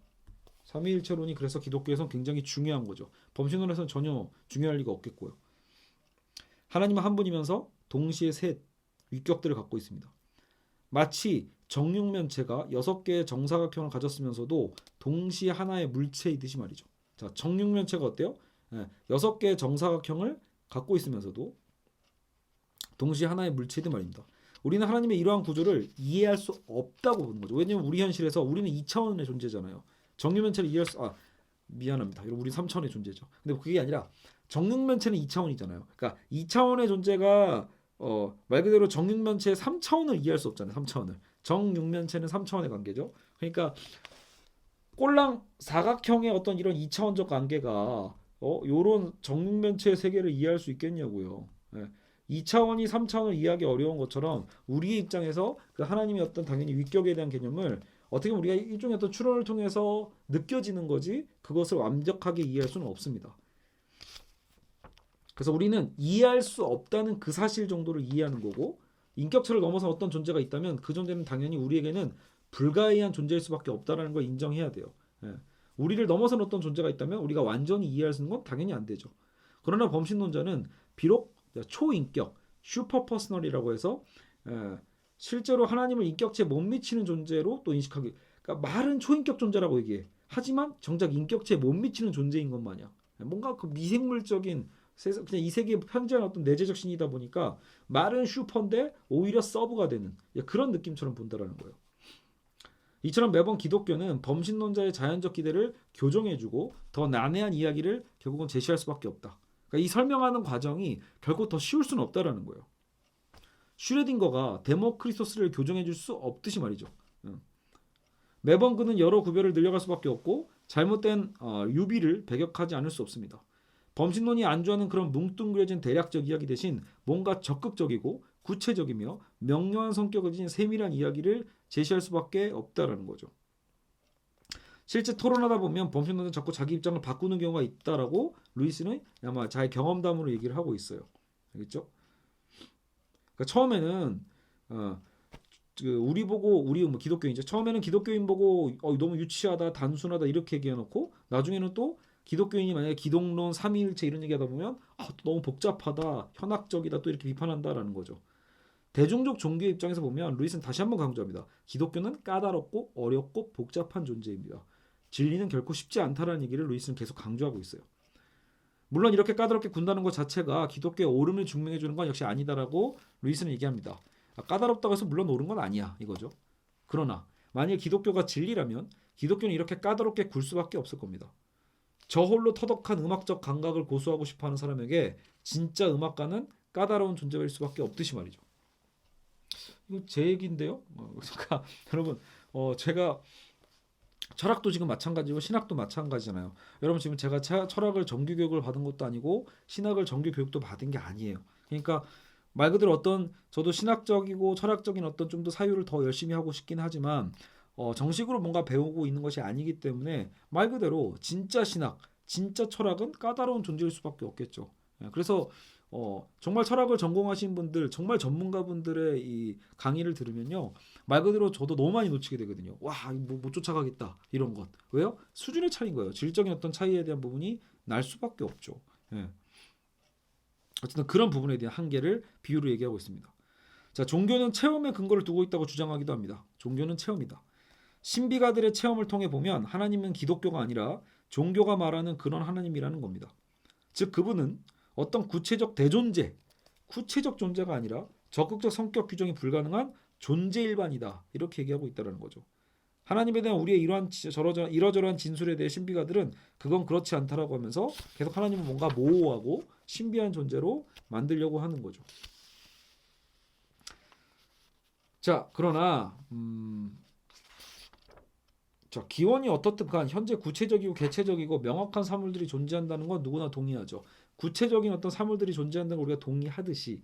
삼위일체론이 그래서 기독교에서는 굉장히 중요한 거죠. 범신론에서는 전혀 중요할 리가 없겠고요. 하나님은 한 분이면서 동시에 셋 위격들을 갖고 있습니다. 마치 정육면체가 6개의 정사각형을 가졌으면서도 동시에 하나의 물체이듯이 말이죠. 자, 정육면체가 어때요? 6개의 정사각형을 갖고 있으면서도 동시에 하나의 물체이듯 말입니다. 우리는 하나님의 이러한 구조를 이해할 수 없다고 보는 거죠. 왜냐하면 우리 현실에서 우리는 2차원의 존재잖아요. 정육면체를 이해할 수 미안합니다. 우리 3차원의 존재죠. 근데 그게 아니라 정육면체는 2차원이잖아요. 그러니까 2차원의 존재가 말 그대로 정육면체의 3차원을 이해할 수 없잖아요. 3차원을. 정육면체는 3차원의 관계죠. 그러니까 꼴랑 사각형의 어떤 이런 2차원적 관계가 요런 정육면체의 세계를 이해할 수 있겠냐고요. 2차원이 3차원을 이해하기 어려운 것처럼 우리의 입장에서 그 하나님의 어떤 당연히 위격에 대한 개념을 어떻게 보면 우리가 일종의 어떤 추론을 통해서 느껴지는 거지 그것을 완벽하게 이해할 수는 없습니다. 그래서 우리는 이해할 수 없다는 그 사실 정도를 이해하는 거고 인격체를 넘어서 어떤 존재가 있다면 그 존재는 당연히 우리에게는 불가의한 존재일 수밖에 없다는 걸 인정해야 돼요. 우리를 넘어선 어떤 존재가 있다면 우리가 완전히 이해할 수 있는 건 당연히 안 되죠. 그러나 범신론자는 비록 초인격, 슈퍼퍼스널이라고 해서 실제로 하나님을 인격체에 못 미치는 존재로 또 인식하기 그러니까 말은 초인격 존재라고 얘기해. 하지만 정작 인격체에 못 미치는 존재인 것 마냥 뭔가 그 미생물적인 그냥 이 세계에 편재한 어떤 내재적 신이다 보니까 말은 슈퍼인데 오히려 서브가 되는 그런 느낌처럼 본다라는 거예요. 이처럼 매번 기독교는 범신론자의 자연적 기대를 교정해주고 더 난해한 이야기를 결국은 제시할 수밖에 없다. 그러니까 이 설명하는 과정이 결코 더 쉬울 수는 없다라는 거예요. 슈레딩거가 데모크리토스를 교정해줄 수 없듯이 말이죠. 매번 그는 여러 구별을 늘려갈 수밖에 없고 잘못된 유비를 배격하지 않을 수 없습니다. 범신론이 안주하는 그런 뭉뚱그려진 대략적 이야기 대신 뭔가 적극적이고 구체적이며 명료한 성격을 지닌 세밀한 이야기를 제시할 수밖에 없다라는 거죠. 실제 토론하다 보면 범신론은 자꾸 자기 입장을 바꾸는 경우가 있다라고 루이스는 아마 자기 경험담으로 얘기를 하고 있어요. 알겠죠? 그러니까 처음에는 우리 뭐 기독교인이죠. 처음에는 기독교인 보고 너무 유치하다, 단순하다 이렇게 얘기해놓고 나중에는 또 기독교인이 만약에 기독론, 삼위일체 이런 얘기하다 보면 너무 복잡하다, 현학적이다 또 이렇게 비판한다라는 거죠. 대중적 종교 입장에서 보면 루이스는 다시 한번 강조합니다. 기독교는 까다롭고 어렵고 복잡한 존재입니다. 진리는 결코 쉽지 않다라는 얘기를 루이스는 계속 강조하고 있어요. 물론 이렇게 까다롭게 군다는 것 자체가 기독교의 옳음을 증명해 주는 건 역시 아니다라고 루이스는 얘기합니다. 까다롭다고 해서 물론 옳은 건 아니야 이거죠. 그러나 만일 기독교가 진리라면 기독교는 이렇게 까다롭게 굴 수밖에 없을 겁니다. 저 홀로 터덕한 음악적 감각을 고수하고 싶어하는 사람에게 진짜 음악가는 까다로운 존재일 수밖에 없듯이 말이죠. 이거 제 얘기인데요. 그러니까 여러분 제가 철학도 지금 마찬가지고 신학도 마찬가지잖아요. 여러분 지금 제가 철학을 정규 교육을 받은 것도 아니고 신학을 정규 교육도 받은 게 아니에요. 그러니까 말 그대로 어떤 저도 신학적이고 철학적인 어떤 좀 더 사유를 더 열심히 하고 싶긴 하지만 정식으로 뭔가 배우고 있는 것이 아니기 때문에 말 그대로 진짜 신학, 진짜 철학은 까다로운 존재일 수밖에 없겠죠. 예, 그래서 정말 철학을 전공하신 분들, 정말 전문가분들의 이 강의를 들으면요, 말 그대로 저도 너무 많이 놓치게 되거든요. 와, 뭐 못 쫓아가겠다 이런 것. 왜요? 수준의 차이인 거예요. 질적인 어떤 차이에 대한 부분이 날 수밖에 없죠. 예. 어쨌든 그런 부분에 대한 한계를 비유로 얘기하고 있습니다. 자, 종교는 체험에 근거를 두고 있다고 주장하기도 합니다. 종교는 체험이다. 신비가들의 체험을 통해 보면 하나님은 기독교가 아니라 종교가 말하는 그런 하나님이라는 겁니다. 즉 그분은 어떤 구체적 대존재, 구체적 존재가 아니라 적극적 성격 규정이 불가능한 존재 일반이다. 이렇게 얘기하고 있다는 거죠. 하나님에 대한 우리의 이러저러한 진술에 대해 신비가들은 그건 그렇지 않다라고 하면서 계속 하나님을 뭔가 모호하고 신비한 존재로 만들려고 하는 거죠. 자, 그러나 자, 기원이 어떻든 간 현재 구체적이고 개체적이고 명확한 사물들이 존재한다는 건 누구나 동의하죠. 구체적인 어떤 사물들이 존재한다는 걸 우리가 동의하듯이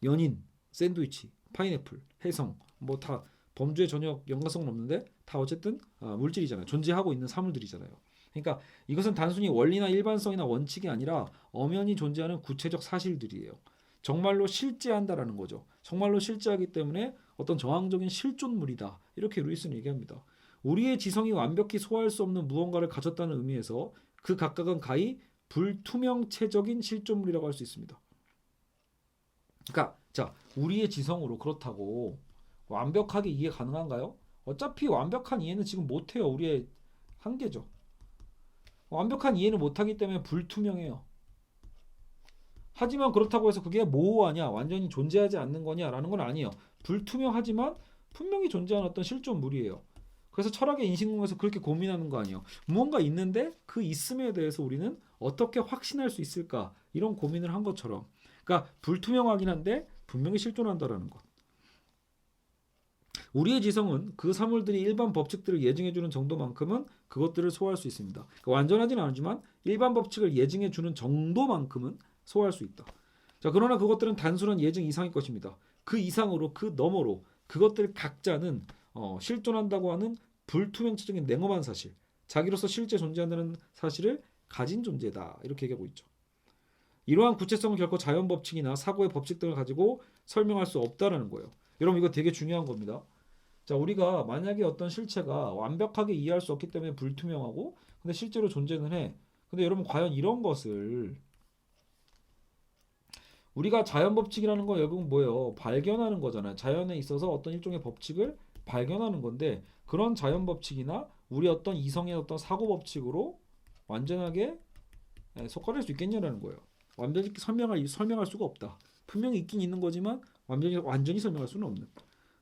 연인, 샌드위치, 파인애플, 혜성 뭐 다 범주에 전혀 연관성은 없는데 다 어쨌든 물질이잖아요. 존재하고 있는 사물들이잖아요. 그러니까 이것은 단순히 원리나 일반성이나 원칙이 아니라 엄연히 존재하는 구체적 사실들이에요. 정말로 실제한다라는 거죠. 정말로 실제하기 때문에 어떤 정황적인 실존물이다. 이렇게 루이스는 얘기합니다. 우리의 지성이 완벽히 소화할 수 없는 무언가를 가졌다는 의미에서 그 각각은 가히 불투명체적인 실존물이라고 할 수 있습니다. 그러니까 자, 우리의 지성으로 그렇다고 완벽하게 이해 가능한가요? 어차피 완벽한 이해는 지금 못해요. 우리의 한계죠. 완벽한 이해는 못하기 때문에 불투명해요. 하지만 그렇다고 해서 그게 모호하냐, 완전히 존재하지 않는 거냐라는 건 아니에요. 불투명하지만 분명히 존재하는 어떤 실존물이에요. 그래서 철학의 인식론에서 그렇게 고민하는 거 아니에요. 무언가 있는데 그 있음에 대해서 우리는 어떻게 확신할 수 있을까? 이런 고민을 한 것처럼. 그러니까 불투명하긴 한데 분명히 실존한다라는 것. 우리의 지성은 그 사물들이 일반 법칙들을 예증해주는 정도만큼은 그것들을 소화할 수 있습니다. 그러니까 완전하진 않지만 일반 법칙을 예증해주는 정도만큼은 소화할 수 있다. 자, 그러나 그것들은 단순한 예증 이상일 것입니다. 그 이상으로 그 너머로 그것들 각자는 실존한다고 하는 불투명체적인 냉엄한 사실, 자기로서 실제 존재한다는 사실을 가진 존재다. 이렇게 얘기하고 있죠. 이러한 구체성은 결코 자연 법칙이나 사고의 법칙 등을 가지고 설명할 수 없다라는 거예요. 여러분 이거 되게 중요한 겁니다. 자, 우리가 만약에 어떤 실체가 완벽하게 이해할 수 없기 때문에 불투명하고 근데 실제로 존재는 해. 근데 여러분 과연 이런 것을 우리가 자연 법칙이라는 건 결국은 뭐예요? 발견하는 거잖아요. 자연에 있어서 어떤 일종의 법칙을 발견하는 건데 그런 자연 법칙이나 우리 어떤 이성의 어떤 사고 법칙으로 완전하게 속할 수 있겠냐라는 거예요. 완전히 설명할 수가 없다. 분명히 있긴 있는 거지만 완전히 설명할 수는 없는.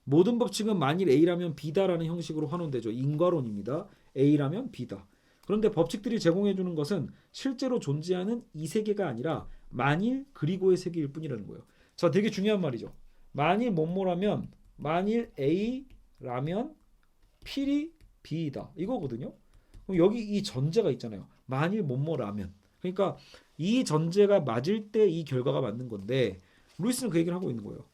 모든 법칙은 만일 A라면 B다라는 형식으로 환원되죠. 인과론입니다. A라면 B다. 그런데 법칙들이 제공해 주는 것은 실제로 존재하는 이 세계가 아니라 만일 그리고의 세계일 뿐이라는 거예요. 자, 되게 중요한 말이죠. 만일 뭐뭐라면 만일 A라면 필히 B이다. 이거거든요. 그럼 여기 이 전제가 있잖아요. 만일 뭐뭐라면. 그러니까 이 전제가 맞을 때 이 결과가 맞는 건데 루이스는 그 얘기를 하고 있는 거예요.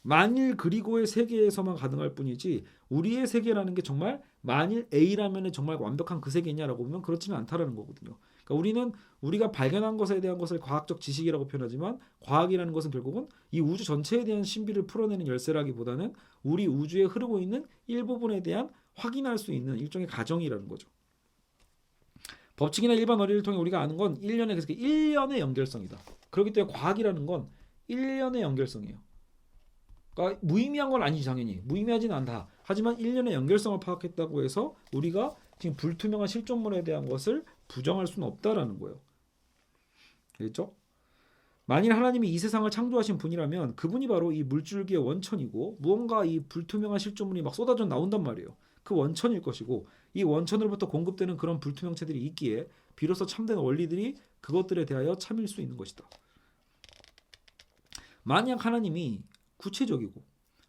만일 그리고의 세계에서만 가능할 뿐이지 우리의 세계라는 게 정말 만일 A라면 정말 완벽한 그 세계냐라고 보면 그렇지는 않다라는 거거든요. 그러니까 우리는 우리가 발견한 것에 대한 것을 과학적 지식이라고 표현하지만 과학이라는 것은 결국은 이 우주 전체에 대한 신비를 풀어내는 열쇠라기보다는 우리 우주에 흐르고 있는 일부분에 대한 확인할 수 있는 일종의 가정이라는 거죠. 법칙이나 일반 원리를 통해 우리가 아는 건 그래서 일련의 연결성이다. 그렇기 때문에 과학이라는 건 일련의 연결성이에요. 그러니까 무의미한 건 아니지 당연히. 무의미하진 않다. 하지만 일련의 연결성을 파악했다고 해서 우리가 지금 불투명한 실존물에 대한 것을 부정할 수는 없다라는 거예요. 알겠죠? 만일 하나님이 이 세상을 창조하신 분이라면 그분이 바로 이 물줄기의 원천이고 무언가 이 불투명한 실존물이 막 쏟아져 나온단 말이에요. 그 원천일 것이고 이 원천으로부터 공급되는 그런 불투명체들이 있기에 비로소 참된 원리들이 그것들에 대하여 참일 수 있는 것이다. 만약 하나님이 구체적이고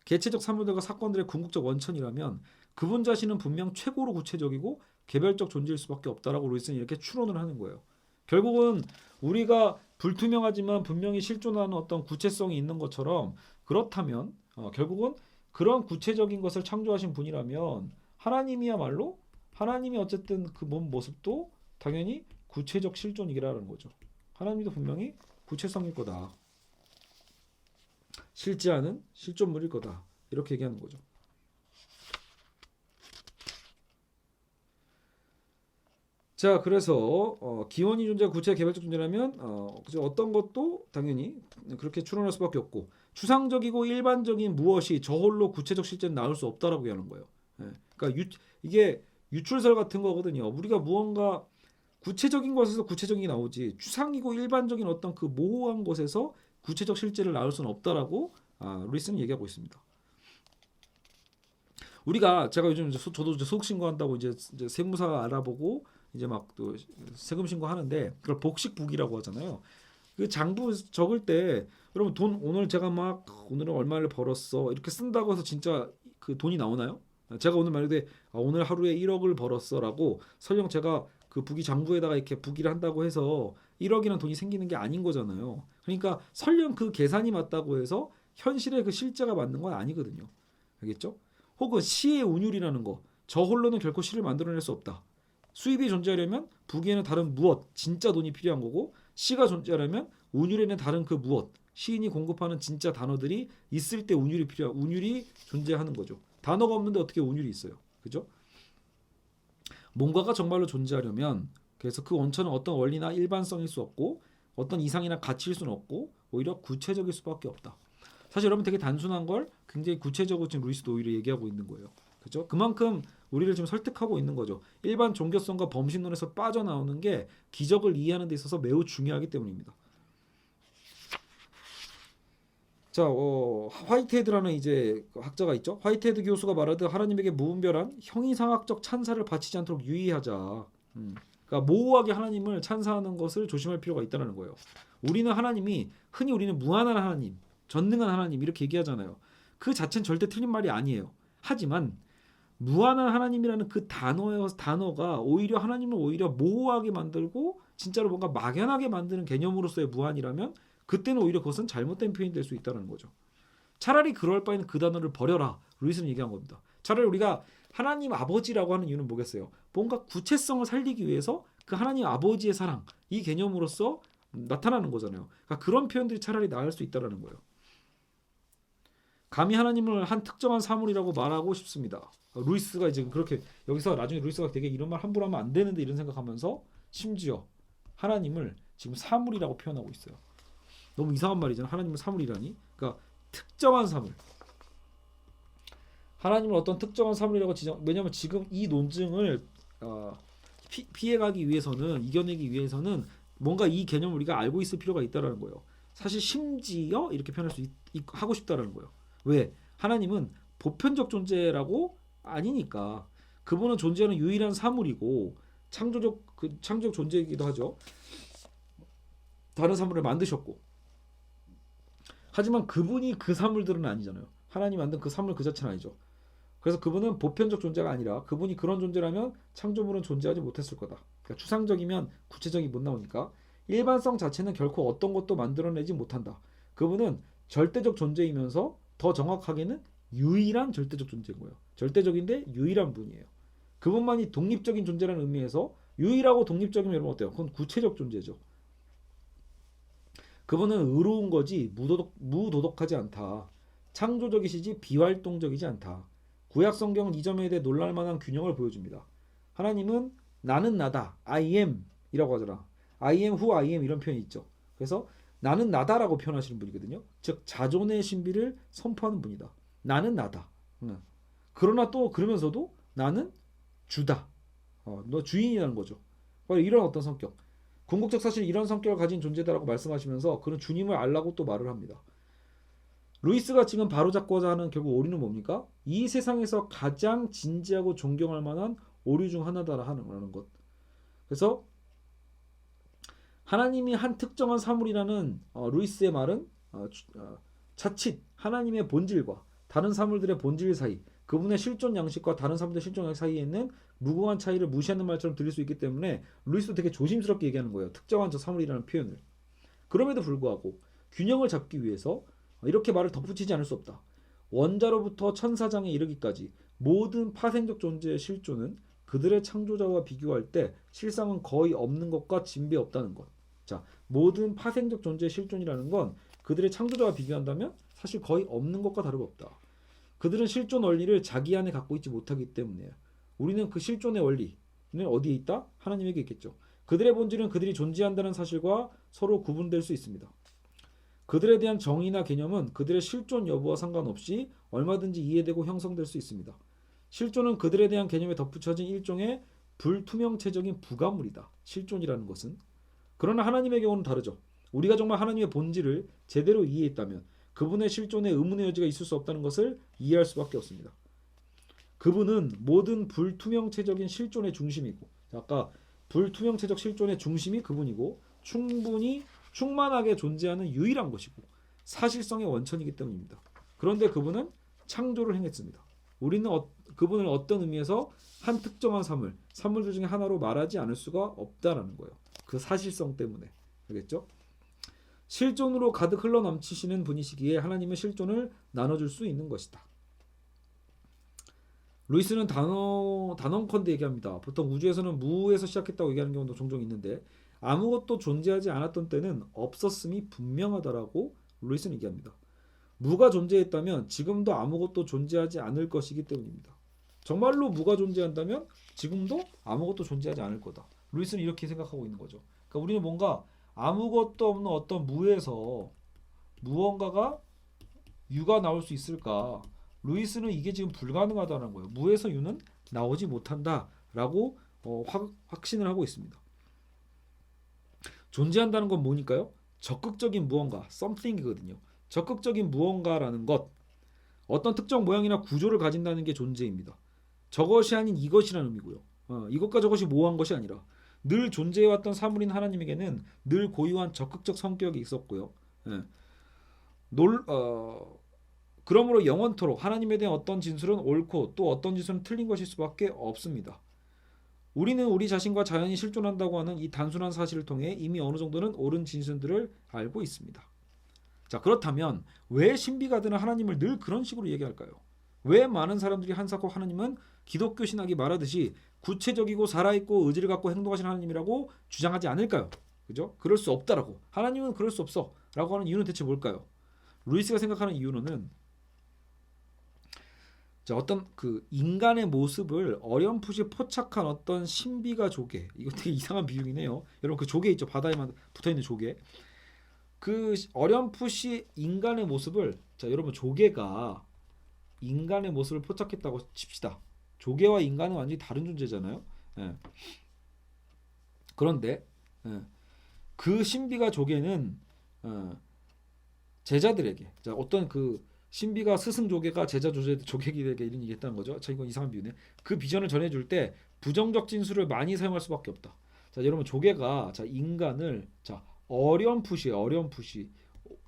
개체적 사물들과 사건들의 궁극적 원천이라면 그분 자신은 분명 최고로 구체적이고 개별적 존재일 수밖에 없다라고 루이스는 이렇게 추론을 하는 거예요. 결국은 우리가 불투명하지만 분명히 실존하는 어떤 구체성이 있는 것처럼 그렇다면 결국은 그런 구체적인 것을 창조하신 분이라면 하나님이야말로 하나님이 어쨌든 그 몸 모습도 당연히 구체적 실존이라는 거죠. 하나님도 분명히 구체성일 거다. 실제하는 실존물일 거다. 이렇게 얘기하는 거죠. 자, 그래서 기원이 존재 구체 개별적 존재라면 어떤 것도 당연히 그렇게 추론할 수밖에 없고 추상적이고 일반적인 무엇이 저홀로 구체적 실제는 나올 수 없다라고 하는 거예요. 예. 그러니까 이게 유출설 같은 거거든요. 우리가 무언가 구체적인 것에서 구체적인 게 나오지 추상이고 일반적인 어떤 그 모호한 것에서 구체적 실제를 나올 수는 없다라고 루이스는 얘기하고 있습니다. 우리가 제가 요즘 저도 소득 신고한다고 이제 세무사 알아보고 이제 막 또 세금 신고하는데 그걸 복식부기라고 하잖아요. 그 장부 적을 때 여러분 돈 오늘 제가 막 오늘은 얼마를 벌었어 이렇게 쓴다고 해서 진짜 그 돈이 나오나요? 제가 오늘 만약에 오늘 하루에 1억을 벌었어라고 설령 제가 그 부기 장부에다가 이렇게 부기를 한다고 해서 1억이라는 돈이 생기는 게 아닌 거잖아요. 그러니까 설령 그 계산이 맞다고 해서 현실의 그 실제가 맞는 건 아니거든요. 알겠죠? 혹은 시의 운율이라는 거 저 홀로는 결코 시를 만들어낼 수 없다. 수입이 존재하려면 부기에는 다른 무엇 진짜 돈이 필요한 거고 시가 존재하려면 운율에는 다른 그 무엇 시인이 공급하는 진짜 단어들이 있을 때 운율이 존재하는 거죠. 단어가 없는데 어떻게 운율이 있어요. 그죠? 뭔가가 정말로 존재하려면 그래서 그 원천은 어떤 원리나 일반성일 수 없고 어떤 이상이나 가치일 수는 없고 오히려 구체적일 수밖에 없다. 사실 여러분 되게 단순한 걸 굉장히 구체적으로 지금 루이스도 오히려 얘기하고 있는 거예요. 그죠? 그만큼 우리를 지금 설득하고 있는 거죠. 일반 종교성과 범신론에서 빠져나오는 게 기적을 이해하는 데 있어서 매우 중요하기 때문입니다. 자, 화이트헤드라는 이제 학자가 있죠. 화이트헤드 교수가 말하듯 하나님에게 무분별한 형이상학적 찬사를 바치지 않도록 유의하자. 그러니까 모호하게 하나님을 찬사하는 것을 조심할 필요가 있다는 거예요. 우리는 흔히 우리는 무한한 하나님, 전능한 하나님 이렇게 얘기하잖아요. 그 자체는 절대 틀린 말이 아니에요. 하지만 무한한 하나님이라는 그 단어가 오히려 하나님을 오히려 모호하게 만들고 진짜로 뭔가 막연하게 만드는 개념으로서의 무한이라면 그때는 오히려 그것은 잘못된 표현이 될 수 있다는 거죠. 차라리 그럴 바에는 그 단어를 버려라. 루이스는 얘기한 겁니다. 차라리 우리가 하나님 아버지라고 하는 이유는 뭐겠어요? 뭔가 구체성을 살리기 위해서 그 하나님 아버지의 사랑 이 개념으로서 나타나는 거잖아요. 그러니까 그런 표현들이 차라리 나을 수 있다는 거예요. 감히 하나님을 한 특정한 사물이라고 말하고 싶습니다. 루이스가 이제 그렇게 여기서 나중에 루이스가 되게 이런 말 함부로 하면 안 되는데 이런 생각하면서 심지어 하나님을 지금 사물이라고 표현하고 있어요. 너무 이상한 말이잖아. 하나님을 사물이라니. 그러니까 특정한 사물. 하나님을 어떤 특정한 사물이라고 왜냐하면 지금 이 논증을 피해가기 위해서는 이겨내기 위해서는 뭔가 이 개념을 우리가 알고 있을 필요가 있다라는 거예요. 사실 심지어 이렇게 표현할 수 하고 싶다라는 거예요. 왜? 하나님은 보편적 존재라고 아니니까 그분은 존재하는 유일한 사물이고 창조적 존재이기도 하죠. 다른 사물을 만드셨고 하지만 그분이 그 사물들은 아니잖아요. 하나님 만든 그 사물 그 자체는 아니죠. 그래서 그분은 보편적 존재가 아니라 그분이 그런 존재라면 창조물은 존재하지 못했을 거다. 그러니까 추상적이면 구체적이 못 나오니까 일반성 자체는 결코 어떤 것도 만들어내지 못한다. 그분은 절대적 존재이면서 더 정확하게는 유일한 절대적 존재인 거예요. 절대적인데 유일한 분이에요. 그분만이 독립적인 존재라는 의미에서 유일하고 독립적이면 여러분 어때요? 그건 구체적 존재죠. 그분은 의로운 거지 무도덕하지 않다. 창조적이시지 비활동적이지 않다. 구약 성경은 이 점에 대해 놀랄만한 균형을 보여줍니다. 하나님은 나는 나다. I am 이라고 하잖아. I am who I am 이런 표현이 있죠. 그래서 나는 나다라고 표현하시는 분이거든요. 즉 자존의 신비를 선포하는 분이다. 나는 나다. 그러나 또 그러면서도 나는 주다. 너 주인이라는 거죠. 이런 어떤 성격. 궁극적 사실 이런 성격을 가진 존재다라고 말씀하시면서 그런 주님을 알라고 또 말을 합니다. 루이스가 지금 바로잡고자 하는 결국 오류는 뭡니까? 이 세상에서 가장 진지하고 존경할 만한 오류 중 하나다라는 것. 그래서 하나님이 한 특정한 사물이라는 루이스의 말은 자칫 하나님의 본질과 다른 사물들의 본질 사이 그분의 실존 양식과 다른 사람들의 실존 양식 사이에 있는 무궁한 차이를 무시하는 말처럼 들릴 수 있기 때문에 루이스도 되게 조심스럽게 얘기하는 거예요. 특정한 저 사물이라는 표현을. 그럼에도 불구하고 균형을 잡기 위해서 이렇게 말을 덧붙이지 않을 수 없다. 원자로부터 천사장에 이르기까지 모든 파생적 존재의 실존은 그들의 창조자와 비교할 때 실상은 거의 없는 것과 진배 없다는 것. 자, 모든 파생적 존재의 실존이라는 건 그들의 창조자와 비교한다면 사실 거의 없는 것과 다름없다. 그들은 실존 원리를 자기 안에 갖고 있지 못하기 때문이에요. 우리는 그 실존의 원리는 어디에 있다? 하나님에게 있겠죠. 그들의 본질은 그들이 존재한다는 사실과 서로 구분될 수 있습니다. 그들에 대한 정의나 개념은 그들의 실존 여부와 상관없이 얼마든지 이해되고 형성될 수 있습니다. 실존은 그들에 대한 개념에 덧붙여진 일종의 불투명체적인 부가물이다. 실존이라는 것은. 그러나 하나님의 경우는 다르죠. 우리가 정말 하나님의 본질을 제대로 이해했다면 그분의 실존에 의문의 여지가 있을 수 없다는 것을 이해할 수밖에 없습니다. 그분은 모든 불투명체적인 실존의 중심이고, 아까 불투명체적 실존의 중심이 그분이고 충분히 충만하게 존재하는 유일한 것이고 사실성의 원천이기 때문입니다. 그런데 그분은 창조를 행했습니다. 우리는 그분을 어떤 의미에서 한 특정한 사물들 중에 하나로 말하지 않을 수가 없다라는 거예요. 그 사실성 때문에. 알겠죠? 실존으로 가득 흘러넘치시는 분이시기에 하나님은 실존을 나눠줄 수 있는 것이다. 루이스는 단언컨대 얘기합니다. 보통 우주에서는 무에서 시작했다고 얘기하는 경우도 종종 있는데 아무것도 존재하지 않았던 때는 없었음이 분명하다라고 루이스는 얘기합니다. 무가 존재했다면 지금도 아무것도 존재하지 않을 것이기 때문입니다. 정말로 무가 존재한다면 지금도 아무것도 존재하지 않을 거다. 루이스는 이렇게 생각하고 있는 거죠. 그러니까 우리는 뭔가 아무것도 없는 어떤 무에서 무언가가 유가 나올 수 있을까? 루이스는 이게 지금 불가능하다는 거예요. 무에서 유는 나오지 못한다라고 확신을 하고 있습니다. 존재한다는 건 뭐니까요? 적극적인 무언가, something이거든요. 적극적인 무언가라는 것, 어떤 특정 모양이나 구조를 가진다는 게 존재입니다. 저것이 아닌 이것이라는 의미고요. 이것과 저것이 모호한 것이 아니라 늘 존재해왔던 사물인 하나님에게는 늘 고유한 적극적 성격이 있었고요. 그러므로 영원토록 하나님에 대한 어떤 진술은 옳고 또 어떤 진술은 틀린 것일 수밖에 없습니다. 우리는 우리 자신과 자연이 실존한다고 하는 이 단순한 사실을 통해 이미 어느 정도는 옳은 진술들을 알고 있습니다. 자, 그렇다면 왜 신비가들은 하나님을 늘 그런 식으로 얘기할까요? 왜 많은 사람들이 한사코 하나님은 기독교 신학이 말하듯이 구체적이고 살아있고 의지를 갖고 행동하시는 하나님이라고 주장하지 않을까요? 그죠? 그럴 수 없다라고. 하나님은 그럴 수 없어 라고 하는 이유는 대체 뭘까요? 루이스가 생각하는 이유는 어떤 그 인간의 모습을 어렴풋이 포착한 어떤 신비가 조개, 이거 되게 이상한 비유이네요. 여러분 그 조개 있죠? 바다에만 붙어있는 조개. 그 어렴풋이 인간의 모습을, 자 여러분 조개가 인간의 모습을 포착했다고 칩시다. 조개와 인간은 완전히 다른 존재잖아요. 그런데 그 신비가 조개는 제자들에게, 자 어떤 그 신비가 스승 조개가 제자 조개에게 이런 얘기했다는 거죠. 자 이건 이상한 비유네. 그 비전을 전해줄 때 부정적 진술을 많이 사용할 수밖에 없다. 자 여러분 조개가 인간을 어렴풋이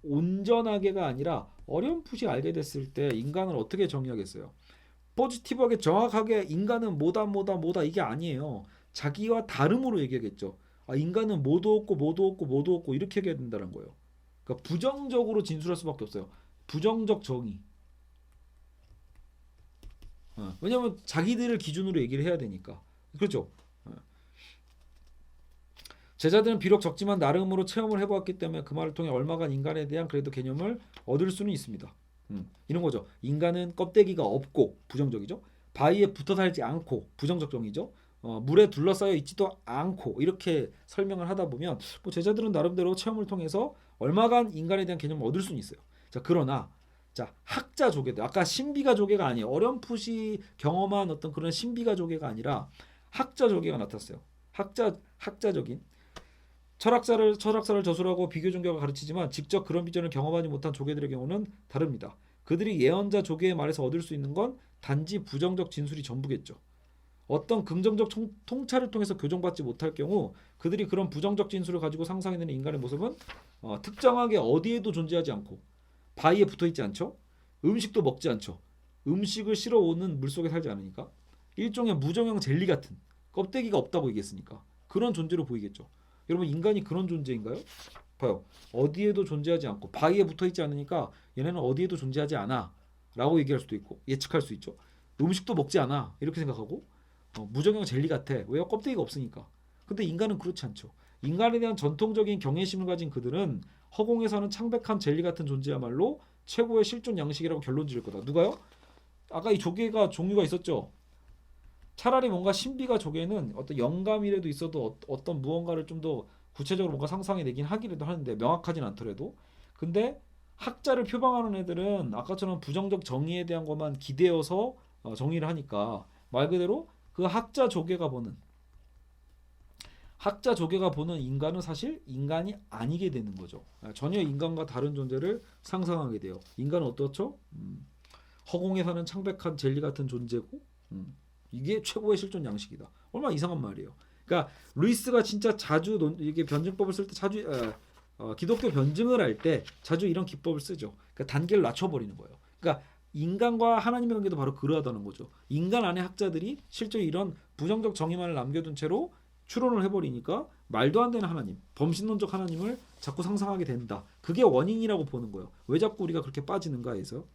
온전하게가 아니라 어렴풋이 알게 됐을 때 인간을 어떻게 정의하겠어요? 포지티브하게 정확하게 인간은 뭐다 이게 아니에요. 자기와 다름으로 얘기하겠죠. 인간은 뭐도 없고 이렇게 얘기해야 된다는 거예요. 그러니까 부정적으로 진술할 수밖에 없어요. 부정적 정의. 왜냐하면 자기들을 기준으로 얘기를 해야 되니까. 그렇죠. 제자들은 비록 적지만 나름으로 체험을 해보았기 때문에 그 말을 통해 얼마간 인간에 대한 그래도 개념을 얻을 수는 있습니다. 이런 거죠. 인간은 껍데기가 없고 부정적이죠. 바위에 붙어 살지 않고 부정적 정의죠. 물에 둘러싸여 있지도 않고 이렇게 설명을 하다 보면 제자들은 나름대로 체험을 통해서 얼마간 인간에 대한 개념을 얻을 수는 있어요. 자 그러나 학자 조개들, 아까 신비가 조개가 아니에요. 어렴풋이 경험한 어떤 그런 신비가 조개가 아니라 학자 조개가 나타났어요. 학자적인 철학사를 저술하고 비교 종교가 가르치지만 직접 그런 비전을 경험하지 못한 조개들의 경우는 다릅니다. 그들이 예언자 조개의 말에서 얻을 수 있는 건 단지 부정적 진술이 전부겠죠. 어떤 긍정적 통찰을 통해서 교정받지 못할 경우 그들이 그런 부정적 진술을 가지고 상상해내는 인간의 모습은 특정하게 어디에도 존재하지 않고 바위에 붙어있지 않죠. 음식도 먹지 않죠. 음식을 실어 오는 물속에 살지 않으니까 일종의 무정형 젤리 같은 껍데기가 없다고 얘기했으니까 그런 존재로 보이겠죠. 여러분 인간이 그런 존재인가요? 봐요. 어디에도 존재하지 않고 바위에 붙어 있지 않으니까 얘네는 어디에도 존재하지 않아 라고 얘기할 수도 있고 예측할 수 있죠. 음식도 먹지 않아 이렇게 생각하고 무정형 젤리 같아. 왜요? 껍데기가 없으니까. 근데 인간은 그렇지 않죠. 인간에 대한 전통적인 경외심을 가진 그들은 허공에서는 창백한 젤리 같은 존재야말로 최고의 실존 양식이라고 결론 지을 거다. 누가요? 아까 이 조개가 종류가 있었죠. 차라리 뭔가 신비가 조개는 어떤 영감이라도 있어도 어떤 무언가를 좀 더 구체적으로 뭔가 상상해 내긴 하기라도 하는데 명확하진 않더라도 근데 학자를 표방하는 애들은 아까처럼 부정적 정의에 대한 것만 기대어서 정의를 하니까 말 그대로 그 학자 조개가 보는 인간은 사실 인간이 아니게 되는 거죠. 전혀 인간과 다른 존재를 상상하게 돼요. 인간은 어떻죠? 허공에 사는 창백한 젤리 같은 존재고 이게 최고의 실존 양식이다. 얼마나 이상한 말이에요. 그러니까 루이스가 진짜 자주 이게 변증법을 쓸 때 자주 기독교 변증을 할 때 자주 이런 기법을 쓰죠. 그러니까 단계를 낮춰버리는 거예요. 그러니까 인간과 하나님의 관계도 바로 그러하다는 거죠. 인간 안에 학자들이 실제로 이런 부정적 정의만을 남겨둔 채로 추론을 해버리니까 말도 안 되는 하나님, 범신론적 하나님을 자꾸 상상하게 된다. 그게 원인이라고 보는 거예요. 왜 자꾸 우리가 그렇게 빠지는가 해서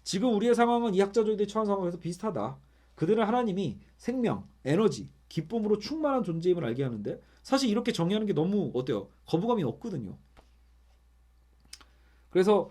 지금 우리의 상황은 이 학자들이 처한 상황에서 비슷하다. 그들은 하나님이 생명, 에너지, 기쁨으로 충만한 존재임을 알게 하는데 사실 이렇게 정의하는 게 너무 어때요? 거부감이 없거든요. 그래서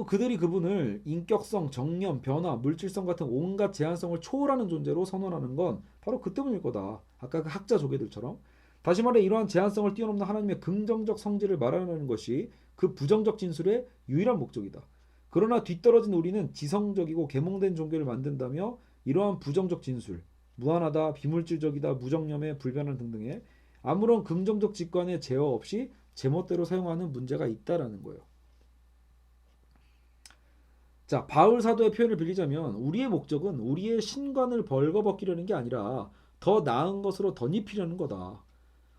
그들이 그분을 인격성, 정념, 변화, 물질성 같은 온갖 제한성을 초월하는 존재로 선언하는 건 바로 그 때문일 거다. 아까 그 학자 조개들처럼. 다시 말해 이러한 제한성을 뛰어넘는 하나님의 긍정적 성질을 말하는 것이 그 부정적 진술의 유일한 목적이다. 그러나 뒤떨어진 우리는 지성적이고 계몽된 종교를 만든다며 이러한 부정적 진술, 무한하다, 비물질적이다, 무정념에 불변한 등등의 아무런 긍정적 직관의 제어 없이 제멋대로 사용하는 문제가 있다라는 거예요. 자, 바울 사도의 표현을 빌리자면 우리의 목적은 우리의 신관을 벌거벗기려는 게 아니라 더 나은 것으로 덧입히려는 거다.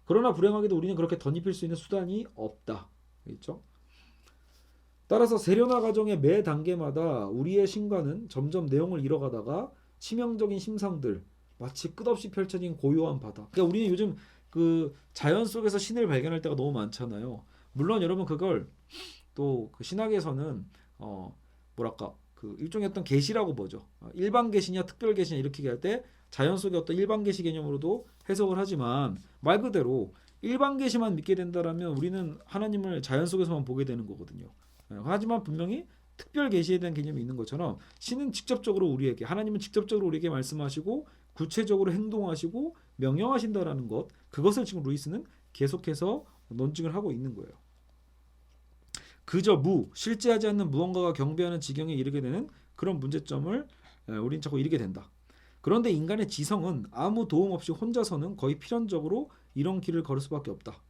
그러나 불행하게도 우리는 그렇게 덧입힐 수 있는 수단이 없다. 그렇죠? 따라서 세련화 과정의 매 단계마다 우리의 신관은 점점 내용을 잃어가다가 치명적인 심상들, 마치 끝없이 펼쳐진 고요한 바다. 그러니까 우리는 요즘 그 자연 속에서 신을 발견할 때가 너무 많잖아요. 물론 여러분 그걸 또 그 신학에서는 뭐랄까 그 일종의 어떤 계시라고 보죠. 일반 계시냐 특별 계시냐 이렇게 얘기할 때 자연 속의 어떤 일반 계시 개념으로도 해석을 하지만 말 그대로 일반 계시만 믿게 된다라면 우리는 하나님을 자연 속에서만 보게 되는 거거든요. 하지만 분명히 특별 계시에 대한 개념이 있는 것처럼 신은 직접적으로 우리에게 하나님은 직접적으로 우리에게 말씀하시고 구체적으로 행동하시고 명령하신다라는 것 그것을 지금 루이스는 계속해서 논증을 하고 있는 거예요. 그저 실제하지 않는 무언가가 경배하는 지경에 이르게 되는 그런 문제점을 우리는 자꾸 이르게 된다. 그런데 인간의 지성은 아무 도움 없이 혼자서는 거의 필연적으로 이런 길을 걸을 수밖에 없다.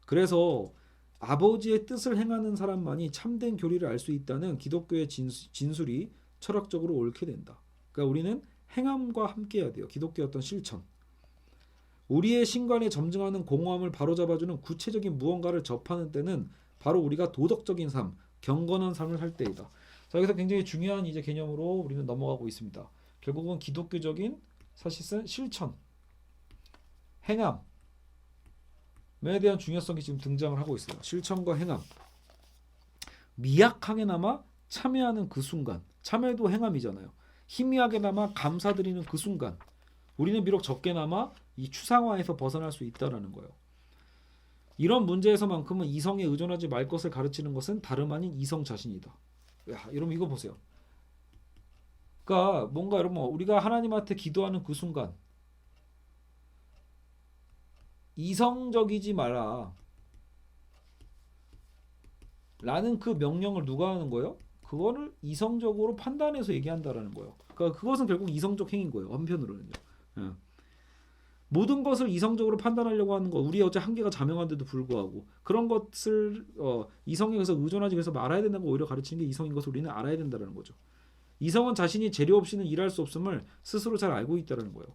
그래서 아버지의 뜻을 행하는 사람만이 참된 교리를 알 수 있다는 기독교의 진술이 철학적으로 옳게 된다. 그러니까 우리는 행함과 함께 해야 돼요. 기독교의 어떤 실천. 우리의 신관에 점증하는 공허함을 바로잡아주는 구체적인 무언가를 접하는 때는 바로 우리가 도덕적인 삶, 경건한 삶을 살 때이다. 자, 여기서 굉장히 중요한 이제 개념으로 우리는 넘어가고 있습니다. 결국은 기독교적인 사실상 실천, 행함에 대한 중요성이 지금 등장을 하고 있어요. 실천과 행함. 미약하게나마 참여하는 그 순간, 참여도 행함이잖아요. 희미하게나마 감사드리는 그 순간, 우리는 비록 적게나마 이 추상화에서 벗어날 수 있다라는 거예요. 이런 문제에서만큼은 이성에 의존하지 말 것을 가르치는 것은 다름 아닌 이성 자신이다. 야, 여러분 이거 보세요. 그러니까 뭔가 여러분 우리가 하나님한테 기도하는 그 순간 이성적이지 마라 라는 그 명령을 누가 하는 거예요? 그거를 이성적으로 판단해서 얘기한다라는 거예요. 그러니까 그것은 결국 이성적 행위인 거예요. 한편으로는요. 예. 모든 것을 이성적으로 판단하려고 하는 것, 우리의 어째 한계가 자명한데도 불구하고 그런 것을 이성에 의해서 의존하지 위해서 말아야 된다는 거 오히려 가르치는 게 이성인 것을 우리는 알아야 된다는 거죠. 이성은 자신이 재료 없이는 일할 수 없음을 스스로 잘 알고 있다는 거예요.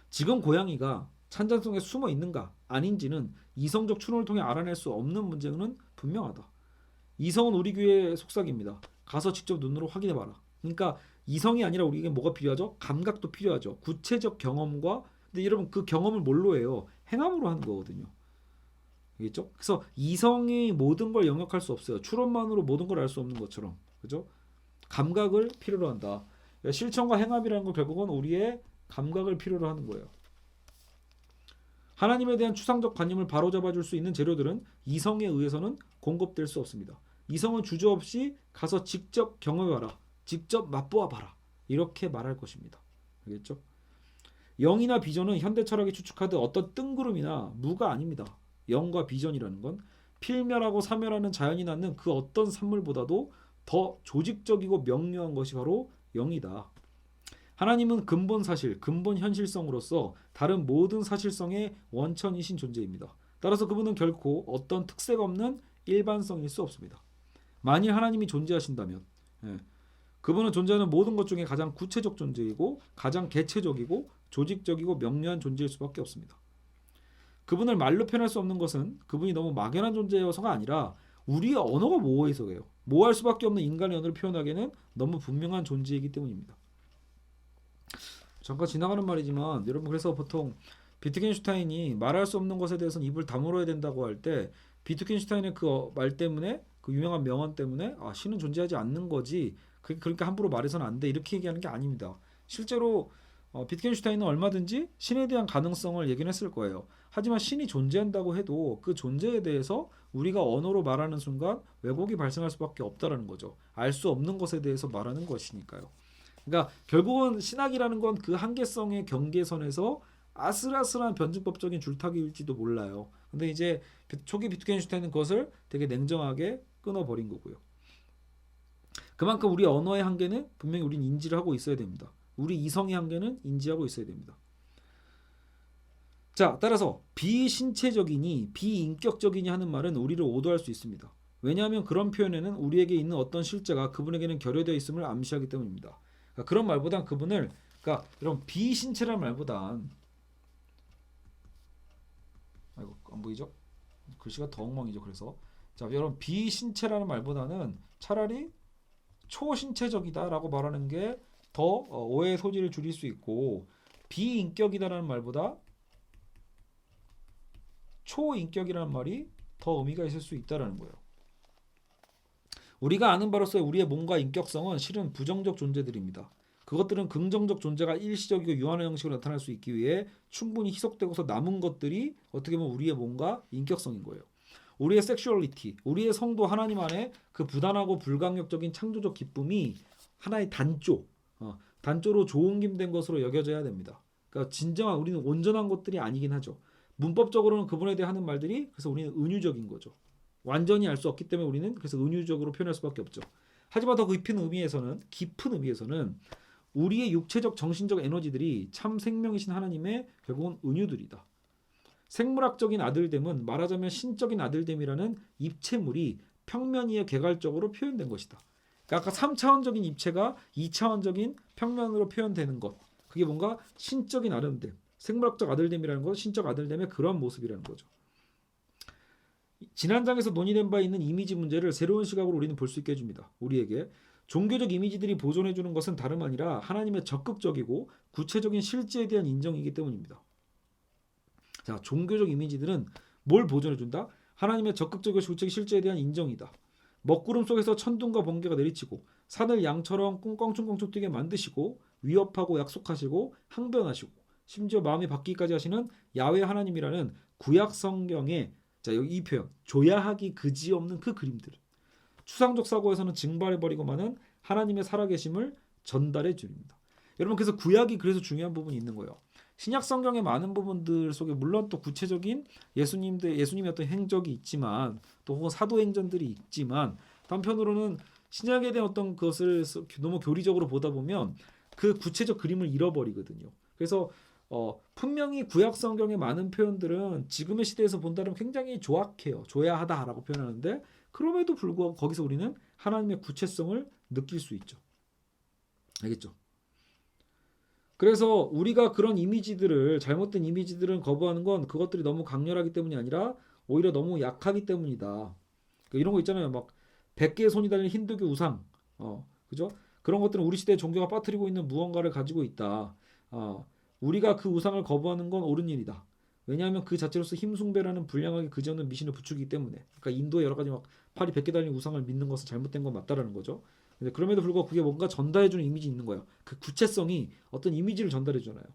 지금 고양이가 찬잔 속에 숨어 있는가 아닌지는 이성적 추론을 통해 알아낼 수 없는 문제는 분명하다. 이성은 우리 귀의 속삭입니다. 가서 직접 눈으로 확인해봐라. 그러니까 이성이 아니라 우리에게 뭐가 필요하죠? 감각도 필요하죠. 구체적 경험과 근데 여러분 그 경험을 뭘로 해요? 행함으로 하는 거거든요. 알겠죠? 그래서 이성이 모든 걸 영역할 수 없어요. 추론만으로 모든 걸 알 수 없는 것처럼. 그죠? 감각을 필요로 한다. 실천과 행함이라는 건 결국은 우리의 감각을 필요로 하는 거예요. 하나님에 대한 추상적 관념을 바로잡아줄 수 있는 재료들은 이성에 의해서는 공급될 수 없습니다. 이성은 주저없이 가서 직접 경험해봐라. 직접 맛보아봐라. 이렇게 말할 것입니다. 알겠죠? 영이나 비전은 현대 철학이 추측하듯 어떤 뜬구름이나 무가 아닙니다. 영과 비전이라는 건 필멸하고 사멸하는 자연이 낳는 그 어떤 산물보다도 더 조직적이고 명료한 것이 바로 영이다. 하나님은 근본 사실, 근본 현실성으로서 다른 모든 사실성의 원천이신 존재입니다. 따라서 그분은 결코 어떤 특색 없는 일반성일 수 없습니다. 만일 하나님이 존재하신다면 그분은 존재하는 모든 것 중에 가장 구체적 존재이고 가장 개체적이고 조직적이고 명료한 존재일 수밖에 없습니다. 그분을 말로 표현할 수 없는 것은 그분이 너무 막연한 존재여서가 아니라 우리의 언어가 모호해서 그래요. 모호할 수밖에 없는 인간의 언어를 표현하기에는 너무 분명한 존재이기 때문입니다. 잠깐 지나가는 말이지만 여러분 그래서 보통 비트겐슈타인이 말할 수 없는 것에 대해서는 입을 다물어야 된다고 할 때 비트겐슈타인의 그 말 때문에 그 유명한 명언 때문에 신은 존재하지 않는 거지 그러니까 함부로 말해서는 안 돼 이렇게 얘기하는 게 아닙니다. 실제로 비트겐슈타인은 얼마든지 신에 대한 가능성을 얘기는 했을 거예요. 하지만 신이 존재한다고 해도 그 존재에 대해서 우리가 언어로 말하는 순간 왜곡이 발생할 수밖에 없다라는 거죠. 알 수 없는 것에 대해서 말하는 것이니까요. 그러니까 결국은 신학이라는 건 그 한계성의 경계선에서 아슬아슬한 변증법적인 줄타기일지도 몰라요. 근데 이제 초기 비트겐슈타인은 그것을 되게 냉정하게 끊어버린 거고요. 그만큼 우리 언어의 한계는 분명히 우리는 인지를 하고 있어야 됩니다. 우리 이성의 한계는 인지하고 있어야 됩니다. 자, 따라서 비신체적이니 비인격적이니 하는 말은 우리를 오도할 수 있습니다. 왜냐하면 그런 표현에는 우리에게 있는 어떤 실제가 그분에게는 결여되어 있음을 암시하기 때문입니다. 그러니까 그런 말보단 그분을 그러니까 이런 비신체라는 말보단 아이고 안 보이죠? 글씨가 더 엉망이죠. 그래서 자, 여러분 비신체라는 말보다는 차라리 초신체적이다라고 말하는 게 더 오해의 소지를 줄일 수 있고 비인격이다라는 말보다 초인격이라는 말이 더 의미가 있을 수 있다라는 거예요. 우리가 아는 바로서의 우리의 몸과 인격성은 실은 부정적 존재들입니다. 그것들은 긍정적 존재가 일시적이고 유한한 형식으로 나타날 수 있기 위해 충분히 희석되고서 남은 것들이 어떻게 보면 우리의 몸과 인격성인 거예요. 우리의 섹슈얼리티, 우리의 성도 하나님 안에 그 부단하고 불강력적인 창조적 기쁨이 하나의 단조로 조응김된 것으로 여겨져야 됩니다. 그러니까 진정한 우리는 온전한 것들이 아니긴 하죠. 문법적으로는 그분에 대해 하는 말들이 그래서 우리는 은유적인 거죠. 완전히 알 수 없기 때문에 우리는 그래서 은유적으로 표현할 수밖에 없죠. 하지만 더 깊은 의미에서는 우리의 육체적 정신적 에너지들이 참 생명이신 하나님의 결국은 은유들이다. 생물학적인 아들됨은 말하자면 신적인 아들됨이라는 입체물이 평면 위에 개괄적으로 표현된 것이다. 그러니까 아까 3차원적인 입체가 2차원적인 평면으로 표현되는 것. 그게 뭔가 신적인 아들됨, 생물학적 아들됨이라는 건 신적 아들됨의 그런 모습이라는 거죠. 지난 장에서 논의된 바 있는 이미지 문제를 새로운 시각으로 우리는 볼 수 있게 해줍니다. 우리에게 종교적 이미지들이 보존해주는 것은 다름 아니라 하나님의 적극적이고 구체적인 실제에 대한 인정이기 때문입니다. 자, 종교적 이미지들은 뭘 보존해준다? 하나님의 적극적이고 구체적인 실제에 대한 인정이다. 먹구름 속에서 천둥과 번개가 내리치고 산을 양처럼 꽁꽁충꽁충 뛰게 만드시고 위협하고 약속하시고 항변하시고 심지어 마음이 바뀌기까지 하시는 야훼 하나님이라는 구약 성경의 자, 여기 이 표현 조야하기 그지없는 그 그림들 추상적 사고에서는 증발해버리고 마는 하나님의 살아계심을 전달해 줍니다. 여러분 그래서 구약이 그래서 중요한 부분이 있는 거예요. 신약 성경의 많은 부분들 속에 물론 또 구체적인 예수님의 어떤 행적이 있지만 또 혹은 사도행전들이 있지만 한편으로는 신약에 대한 어떤 것을 너무 교리적으로 보다 보면 그 구체적 그림을 잃어버리거든요. 그래서 분명히 구약 성경의 많은 표현들은 지금의 시대에서 본다면 굉장히 조악해요. 조야하다라고 표현하는데 그럼에도 불구하고 거기서 우리는 하나님의 구체성을 느낄 수 있죠. 알겠죠? 그래서 우리가 그런 이미지들을 잘못된 이미지들은 거부하는 건 그것들이 너무 강렬하기 때문이 아니라 오히려 너무 약하기 때문이다. 그러니까 이런 거 있잖아요. 막 100개의 손이 달린 힌두교 우상 그죠? 그런 것들은 우리 시대의 종교가 빠뜨리고 있는 무언가를 가지고 있다. 우리가 그 우상을 거부하는 건 옳은 일이다. 왜냐하면 그 자체로서 힘숭배라는 불량하게 그지없는 미신을 부추기기 때문에. 그러니까 인도에 여러 가지 막 팔이 100개 달린 우상을 믿는 것은 잘못된 건 맞다라는 거죠. 근데 그럼에도 불구하고 그게 뭔가 전달해주는 이미지 있는 거예요. 그 구체성이 어떤 이미지를 전달해주잖아요.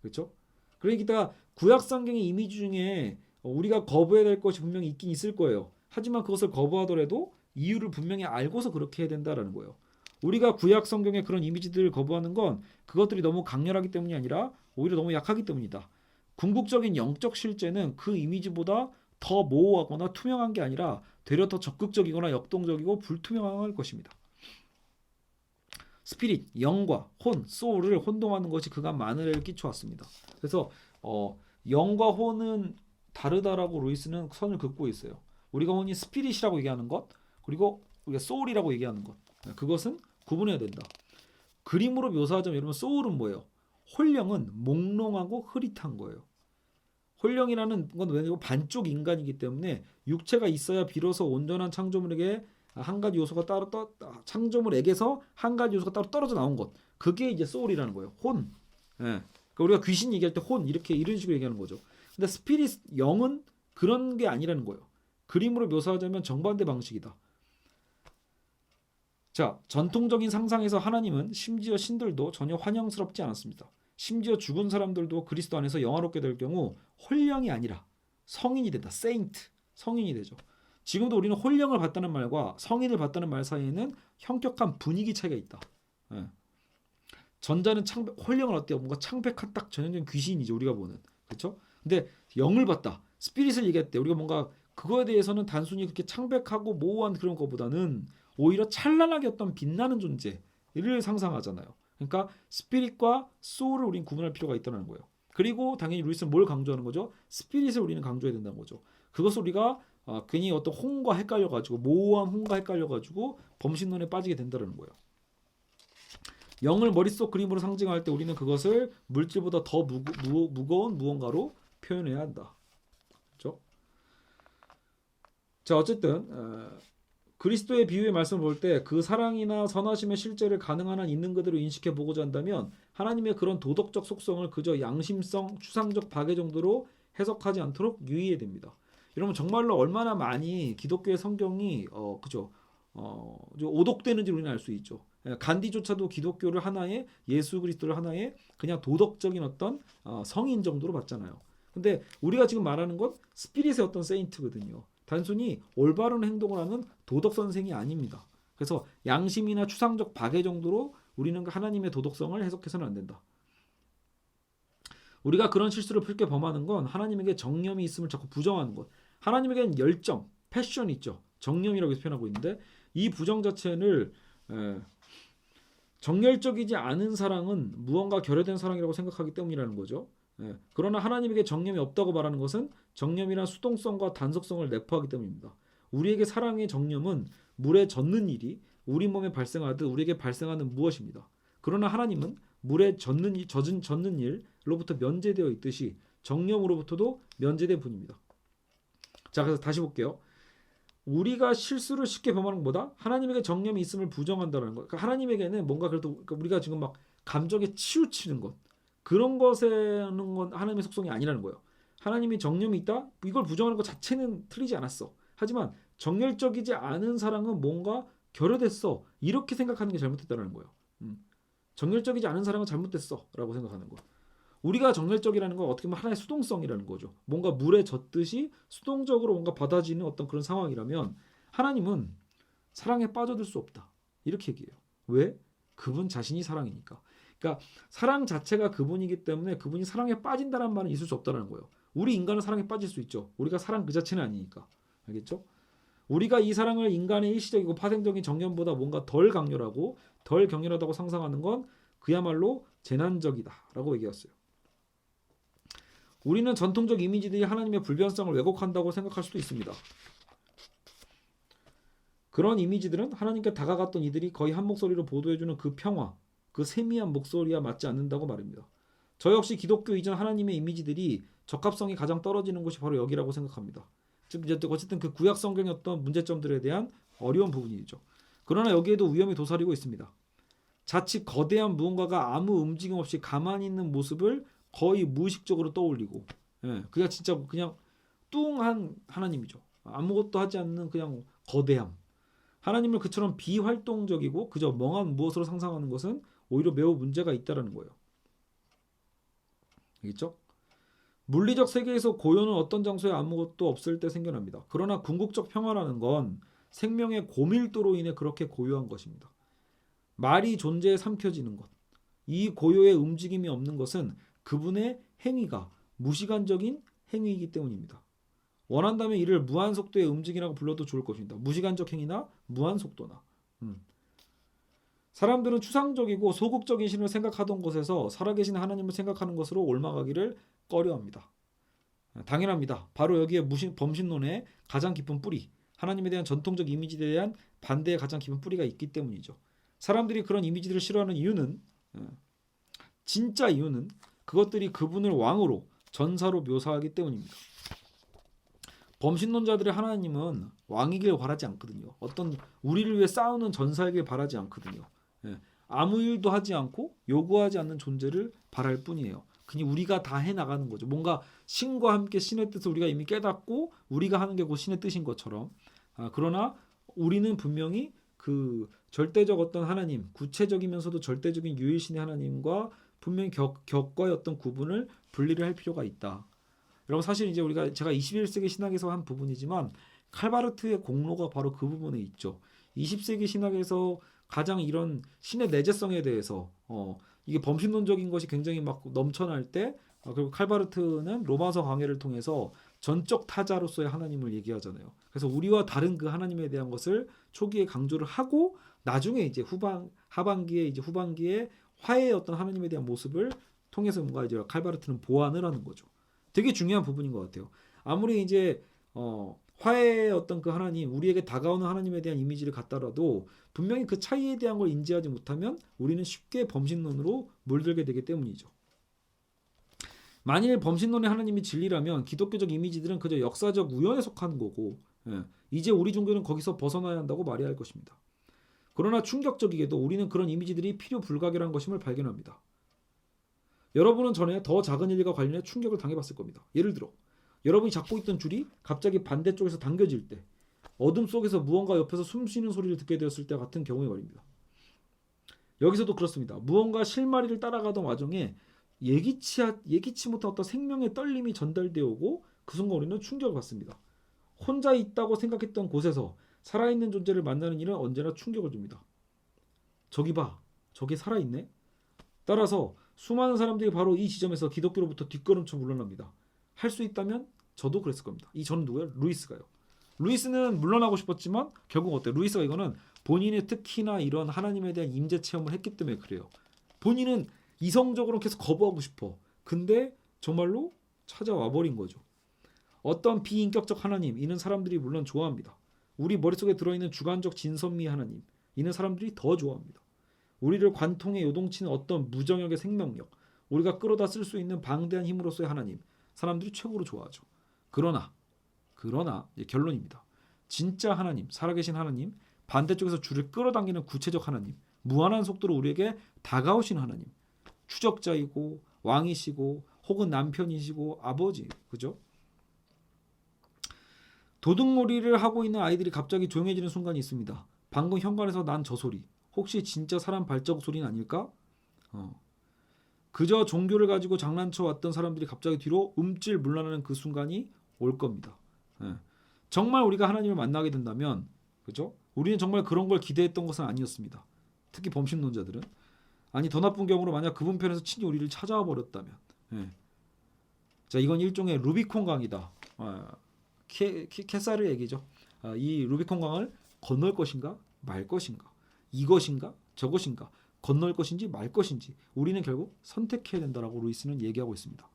그렇죠? 그러니까 구약 성경의 이미지 중에 우리가 거부해야 될 것이 분명히 있긴 있을 거예요. 하지만 그것을 거부하더라도 이유를 분명히 알고서 그렇게 해야 된다라는 거예요. 우리가 구약 성경의 그런 이미지들을 거부하는 건 그것들이 너무 강렬하기 때문이 아니라 오히려 너무 약하기 때문이다. 궁극적인 영적 실제는 그 이미지보다 더 모호하거나 투명한 게 아니라 되려 더 적극적이거나 역동적이고 불투명할 것입니다. 스피릿, 영과 혼, 소울을 혼동하는 것이 그간 만해를 끼쳐왔습니다. 그래서 영과 혼은 다르다라고 루이스는 선을 긋고 있어요. 우리가 흔히 스피릿이라고 얘기하는 것, 그리고 우리가 소울이라고 얘기하는 것, 그것은 구분해야 된다. 그림으로 묘사하자면 여러분 소울은 뭐예요? 혼령은 몽롱하고 흐릿한 거예요. 혼령이라는 건 왜냐면 반쪽 인간이기 때문에 육체가 있어야 비로소 온전한 창조물에게 한 가지 요소가 따로 창조물에게서 한 가지 요소가 따로 떨어져 나온 것. 그게 이제 소울이라는 거예요. 혼. 예. 그러니까 우리가 귀신 얘기할 때 혼 이렇게 이런 식으로 얘기하는 거죠. 근데 스피릿 영은 그런 게 아니라는 거예요. 그림으로 묘사하자면 정반대 방식이다. 자, 전통적인 상상에서 하나님은 심지어 신들도 전혀 환영스럽지 않았습니다. 심지어 죽은 사람들도 그리스도 안에서 영화롭게 될 경우 혼령이 아니라 성인이 된다. 세인트, 성인이 되죠. 지금도 우리는 혼령을 봤다는 말과 성인을 봤다는 말 사이에는 현격한 분위기 차이가 있다. 예. 전자는 혼령은 어때요? 뭔가 창백한 딱 전형적인 귀신이죠. 우리가 보는. 그렇죠? 근데 영을 봤다. 스피릿을 얘기할 때 우리가 뭔가 그거에 대해서는 단순히 그렇게 창백하고 모호한 그런 것보다는 오히려 찬란하게 어떤 빛나는 존재를 상상하잖아요. 그러니까 스피릿과 소울을 우리는 구분할 필요가 있다는 거예요. 그리고 당연히 루이스는 뭘 강조하는 거죠? 스피릿을 우리는 강조해야 된다는 거죠. 그것을 우리가 괜히 어떤 혼과 헷갈려가지고 모호한 혼과 헷갈려가지고 범신론에 빠지게 된다는 거예요. 영을 머릿속 그림으로 상징할 때 우리는 그것을 물질보다 더 무거운 무언가로 표현해야 한다. 그렇죠? 자, 어쨌든 그리스도의 비유의 말씀을 볼 때 그 사랑이나 선하심의 실제를 가능한 한 있는 그대로 인식해 보고자 한다면 하나님의 그런 도덕적 속성을 그저 양심성, 추상적 박애 정도로 해석하지 않도록 유의해야 됩니다. 여러분 정말로 얼마나 많이 기독교의 성경이 그죠? 오독되는지 우리는 알 수 있죠. 간디조차도 기독교를 하나의 예수 그리스도를 하나의 그냥 도덕적인 어떤 성인 정도로 봤잖아요. 근데 우리가 지금 말하는 건 스피릿의 어떤 세인트거든요. 단순히 올바른 행동을 하는 도덕 선생이 아닙니다. 그래서 양심이나 추상적 박애 정도로 우리는 하나님의 도덕성을 해석해서는 안 된다. 우리가 그런 실수를 풀게 범하는 건 하나님에게 정념이 있음을 자꾸 부정하는 것. 하나님에게는 열정, 패션이 있죠. 정념이라고 해서 표현하고 있는데 이 부정 자체를 정열적이지 않은 사랑은 무언가 결여된 사랑이라고 생각하기 때문이라는 거죠. 그러나 하나님에게 정념이 없다고 말하는 것은 정념이란 수동성과 단속성을 내포하기 때문입니다. 우리에게 사랑의 정념은 물에 젖는 일이 우리 몸에 발생하듯 우리에게 발생하는 무엇입니다. 그러나 하나님은 물에 젖는 일로부터 면제되어 있듯이 정념으로부터도 면제된 분입니다. 자, 그래서 다시 볼게요. 우리가 실수를 쉽게 범하는 것보다 하나님에게 정념이 있음을 부정한다는 것. 그러니까 하나님에게는 뭔가 그래도 그러니까 우리가 지금 막 감정에 치우치는 것 그런 것에는 건 하나님의 속성이 아니라는 거예요. 하나님이 정념이 있다? 이걸 부정하는 것 자체는 틀리지 않았어. 하지만 정열적이지 않은 사랑은 뭔가 결여됐어. 이렇게 생각하는 게 잘못됐다는 거예요. 정열적이지 않은 사랑은 잘못됐어 라고 생각하는 거. 우리가 정열적이라는 건 어떻게 보면 하나의 수동성이라는 거죠. 뭔가 물에 젖듯이 수동적으로 뭔가 받아지는 어떤 그런 상황이라면 하나님은 사랑에 빠져들 수 없다. 이렇게 얘기해요. 왜? 그분 자신이 사랑이니까. 그러니까 사랑 자체가 그분이기 때문에 그분이 사랑에 빠진다는 말은 있을 수 없다는 거예요. 우리 인간은 사랑에 빠질 수 있죠. 우리가 사랑 그 자체는 아니니까. 알겠죠? 우리가 이 사랑을 인간의 일시적이고 파생적인 정념보다 뭔가 덜 강렬하고 덜 격렬하다고 상상하는 건 그야말로 재난적이다라고 얘기했어요. 우리는 전통적 이미지들이 하나님의 불변성을 왜곡한다고 생각할 수도 있습니다. 그런 이미지들은 하나님께 다가갔던 이들이 거의 한 목소리로 보도해주는 그 평화, 그 세미한 목소리와 맞지 않는다고 말입니다. 저 역시 기독교 이전 하나님의 이미지들이 적합성이 가장 떨어지는 곳이 바로 여기라고 생각합니다. 즉 어쨌든 그 구약 성경의 어떤 문제점들에 대한 어려운 부분이죠. 그러나 여기에도 위험이 도사리고 있습니다. 자칫 거대한 무언가가 아무 움직임 없이 가만히 있는 모습을 거의 무의식적으로 떠올리고, 그냥 진짜 그냥 뚱한 하나님이죠. 아무것도 하지 않는 그냥 거대함. 하나님을 그처럼 비활동적이고 그저 멍한 무엇으로 상상하는 것은 오히려 매우 문제가 있다라는 거예요. 알겠죠? 물리적 세계에서 고요는 어떤 장소에 아무것도 없을 때 생겨납니다. 그러나 궁극적 평화라는 건 생명의 고밀도로 인해 그렇게 고요한 것입니다. 말이 존재에 삼켜지는 것. 이 고요의 움직임이 없는 것은 그분의 행위가 무시간적인 행위이기 때문입니다. 원한다면 이를 무한속도의 움직임이라고 불러도 좋을 것입니다. 무시간적 행위나 무한속도나. 사람들은 추상적이고 소극적인 신을 생각하던 곳에서 살아계신 하나님을 생각하는 것으로 옮아가기를 꺼려합니다. 당연합니다. 바로 여기에 범신론의 가장 깊은 뿌리, 하나님에 대한 전통적 이미지에 대한 반대의 가장 깊은 뿌리가 있기 때문이죠. 사람들이 그런 이미지들을 싫어하는 이유는, 진짜 이유는 그것들이 그분을 왕으로 전사로 묘사하기 때문입니다. 범신론자들의 하나님은 왕이길 바라지 않거든요. 어떤 우리를 위해 싸우는 전사이길 바라지 않거든요. 아무 일도 하지 않고 요구하지 않는 존재를 바랄 뿐이에요. 그냥 우리가 다 해나가는 거죠. 뭔가 신과 함께 신의 뜻을 우리가 이미 깨닫고 우리가 하는 게 곧 신의 뜻인 것처럼. 그러나 우리는 분명히 그 절대적 어떤 하나님, 구체적이면서도 절대적인 유일신의 하나님과 분명히 격과의 어떤 구분을 분리를 할 필요가 있다. 여러분 사실 이제 제가 21세기 신학에서 한 부분이지만 칼바르트의 공로가 바로 그 부분에 있죠. 20세기 신학에서 가장 이런 신의 내재성에 대해서 이게 범신론적인 것이 굉장히 막 넘쳐날 때 그리고 칼바르트는 로마서 강해를 통해서 전적 타자로서의 하나님을 얘기하잖아요. 그래서 우리와 다른 그 하나님에 대한 것을 초기에 강조를 하고 나중에 이제 후반기에 화해의 어떤 하나님에 대한 모습을 통해서 뭔가 이제 칼바르트는 보완을 하는 거죠. 되게 중요한 부분인 것 같아요. 아무리 이제 화해의 어떤 그 하나님, 우리에게 다가오는 하나님에 대한 이미지를 갖다라도 분명히 그 차이에 대한 걸 인지하지 못하면 우리는 쉽게 범신론으로 물들게 되기 때문이죠. 만일 범신론의 하나님이 진리라면 기독교적 이미지들은 그저 역사적 우연에 속하는 거고, 이제 우리 종교는 거기서 벗어나야 한다고 말해야 할 것입니다. 그러나 충격적이게도 우리는 그런 이미지들이 필요 불가결한 것임을 발견합니다. 여러분은 전에 더 작은 일과 관련해 충격을 당해봤을 겁니다. 예를 들어 여러분이 잡고 있던 줄이 갑자기 반대쪽에서 당겨질 때, 어둠 속에서 무언가 옆에서 숨쉬는 소리를 듣게 되었을 때 같은 경우에 말입니다. 여기서도 그렇습니다. 무언가 실마리를 따라가던 와중에 예기치 못한 어떤 생명의 떨림이 전달되어 오고 그 순간 우리는 충격을 받습니다. 혼자 있다고 생각했던 곳에서 살아있는 존재를 만나는 일은 언제나 충격을 줍니다. 저기 봐, 저기 살아있네? 따라서 수많은 사람들이 바로 이 지점에서 기독교로부터 뒷걸음쳐 물러납니다. 할 수 있다면 저도 그랬을 겁니다. 이 저는 누구예요? 루이스가요. 루이스는 물러나고 싶었지만 결국 어때요? 루이스가 이거는 본인의 특히나 이런 하나님에 대한 임재 체험을 했기 때문에 그래요. 본인은 이성적으로 계속 거부하고 싶어. 근데 정말로 찾아와 버린 거죠. 어떤 비인격적 하나님, 이는 사람들이 물론 좋아합니다. 우리 머릿속에 들어있는 주관적 진선미 하나님, 이는 사람들이 더 좋아합니다. 우리를 관통에 요동치는 어떤 무정역의 생명력, 우리가 끌어다 쓸 수 있는 방대한 힘으로서의 하나님, 사람들이 최고로 좋아하죠. 그러나 결론입니다. 진짜 하나님, 살아계신 하나님, 반대쪽에서 줄을 끌어당기는 구체적 하나님, 무한한 속도로 우리에게 다가오신 하나님, 추적자이고 왕이시고 혹은 남편이시고 아버지, 그죠? 도둑놀이를 하고 있는 아이들이 갑자기 조용해지는 순간이 있습니다. 방금 현관에서 난 저 소리, 혹시 진짜 사람 발자국 소리는 아닐까? 그저 종교를 가지고 장난쳐 왔던 사람들이 갑자기 뒤로 움찔 물러나는 그 순간이 올 겁니다. 정말 우리가 하나님을 만나게 된다면, 그죠? 우리는 정말 그런 걸 기대했던 것은 아니었습니다. 특히 범신론자들은. 아니 더 나쁜 경우로 만약 그분 편에서 친히 우리를 찾아와 버렸다면, 자 이건 일종의 루비콘 강이다. 캐사르 얘기죠. 이 루비콘 강을 건널 것인가 말 것인가, 이것인가 저것인가, 건널 것인지 말 것인지 우리는 결국 선택해야 된다라고 루이스는 얘기하고 있습니다.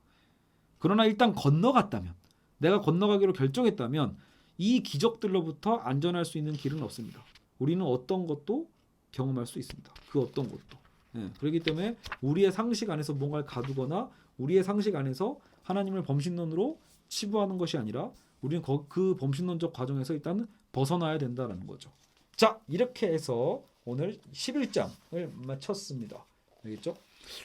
그러나 일단 건너갔다면, 내가 건너가기로 결정했다면 이 기적들로부터 안전할 수 있는 길은 없습니다. 우리는 어떤 것도 경험할 수 있습니다. 그 어떤 것도. 그렇기 때문에 우리의 상식 안에서 뭔가를 가두거나 우리의 상식 안에서 하나님을 범신론으로 치부하는 것이 아니라 우리는 그 범신론적 과정에서 일단 벗어나야 된다는 거죠. 자, 이렇게 해서 오늘 11장을 마쳤습니다. 알겠죠?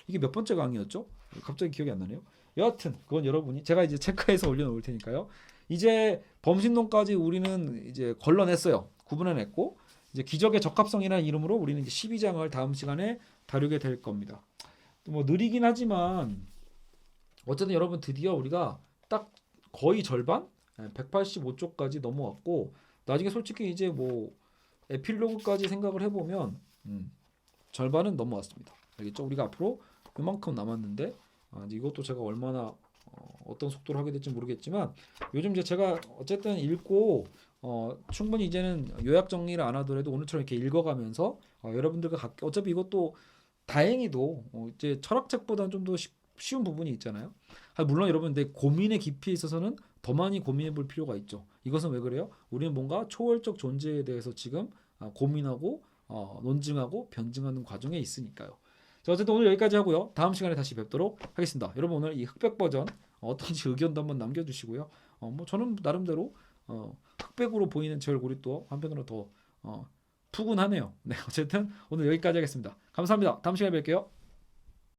이게 몇 번째 강의였죠? 갑자기 기억이 안 나네요. 여하튼 그건 여러분이 제가 이제 체크해서 올려놓을 테니까요. 이제 범신론까지 우리는 이제 걸러냈어요. 구분해냈고 이제 기적의 적합성이라는 이름으로 우리는 이제 12장을 다음 시간에 다루게 될 겁니다. 뭐 느리긴 하지만 어쨌든 여러분 드디어 우리가 딱 거의 절반 185쪽까지 넘어왔고 나중에 솔직히 이제 뭐 에필로그까지 생각을 해보면 절반은 넘어왔습니다. 알겠죠? 우리가 앞으로 이만큼 남았는데 이제 이것도 제가 얼마나 어떤 속도로 하게 될지 모르겠지만 요즘 이제 제가 어쨌든 읽고 충분히 이제는 요약 정리를 안 하더라도 오늘처럼 이렇게 읽어가면서 여러분들과 어차피 이것도 다행히도 이제 철학책보다는 좀 더 쉬운 부분이 있잖아요. 물론 여러분 내 고민의 깊이에 있어서는 더 많이 고민해 볼 필요가 있죠. 이것은 왜 그래요? 우리는 뭔가 초월적 존재에 대해서 지금 고민하고 논증하고 변증하는 과정에 있으니까요. 자, 어쨌든 오늘 여기까지 하고요. 다음 시간에 다시 뵙도록 하겠습니다. 여러분 오늘 이 흑백 버전 어떤지 의견도 한번 남겨주시고요. 뭐 저는 나름대로 흑백으로 보이는 제 얼굴이 또 한편으로 더 푸근하네요. 네, 어쨌든 오늘 여기까지 하겠습니다. 감사합니다. 다음 시간에 뵐게요.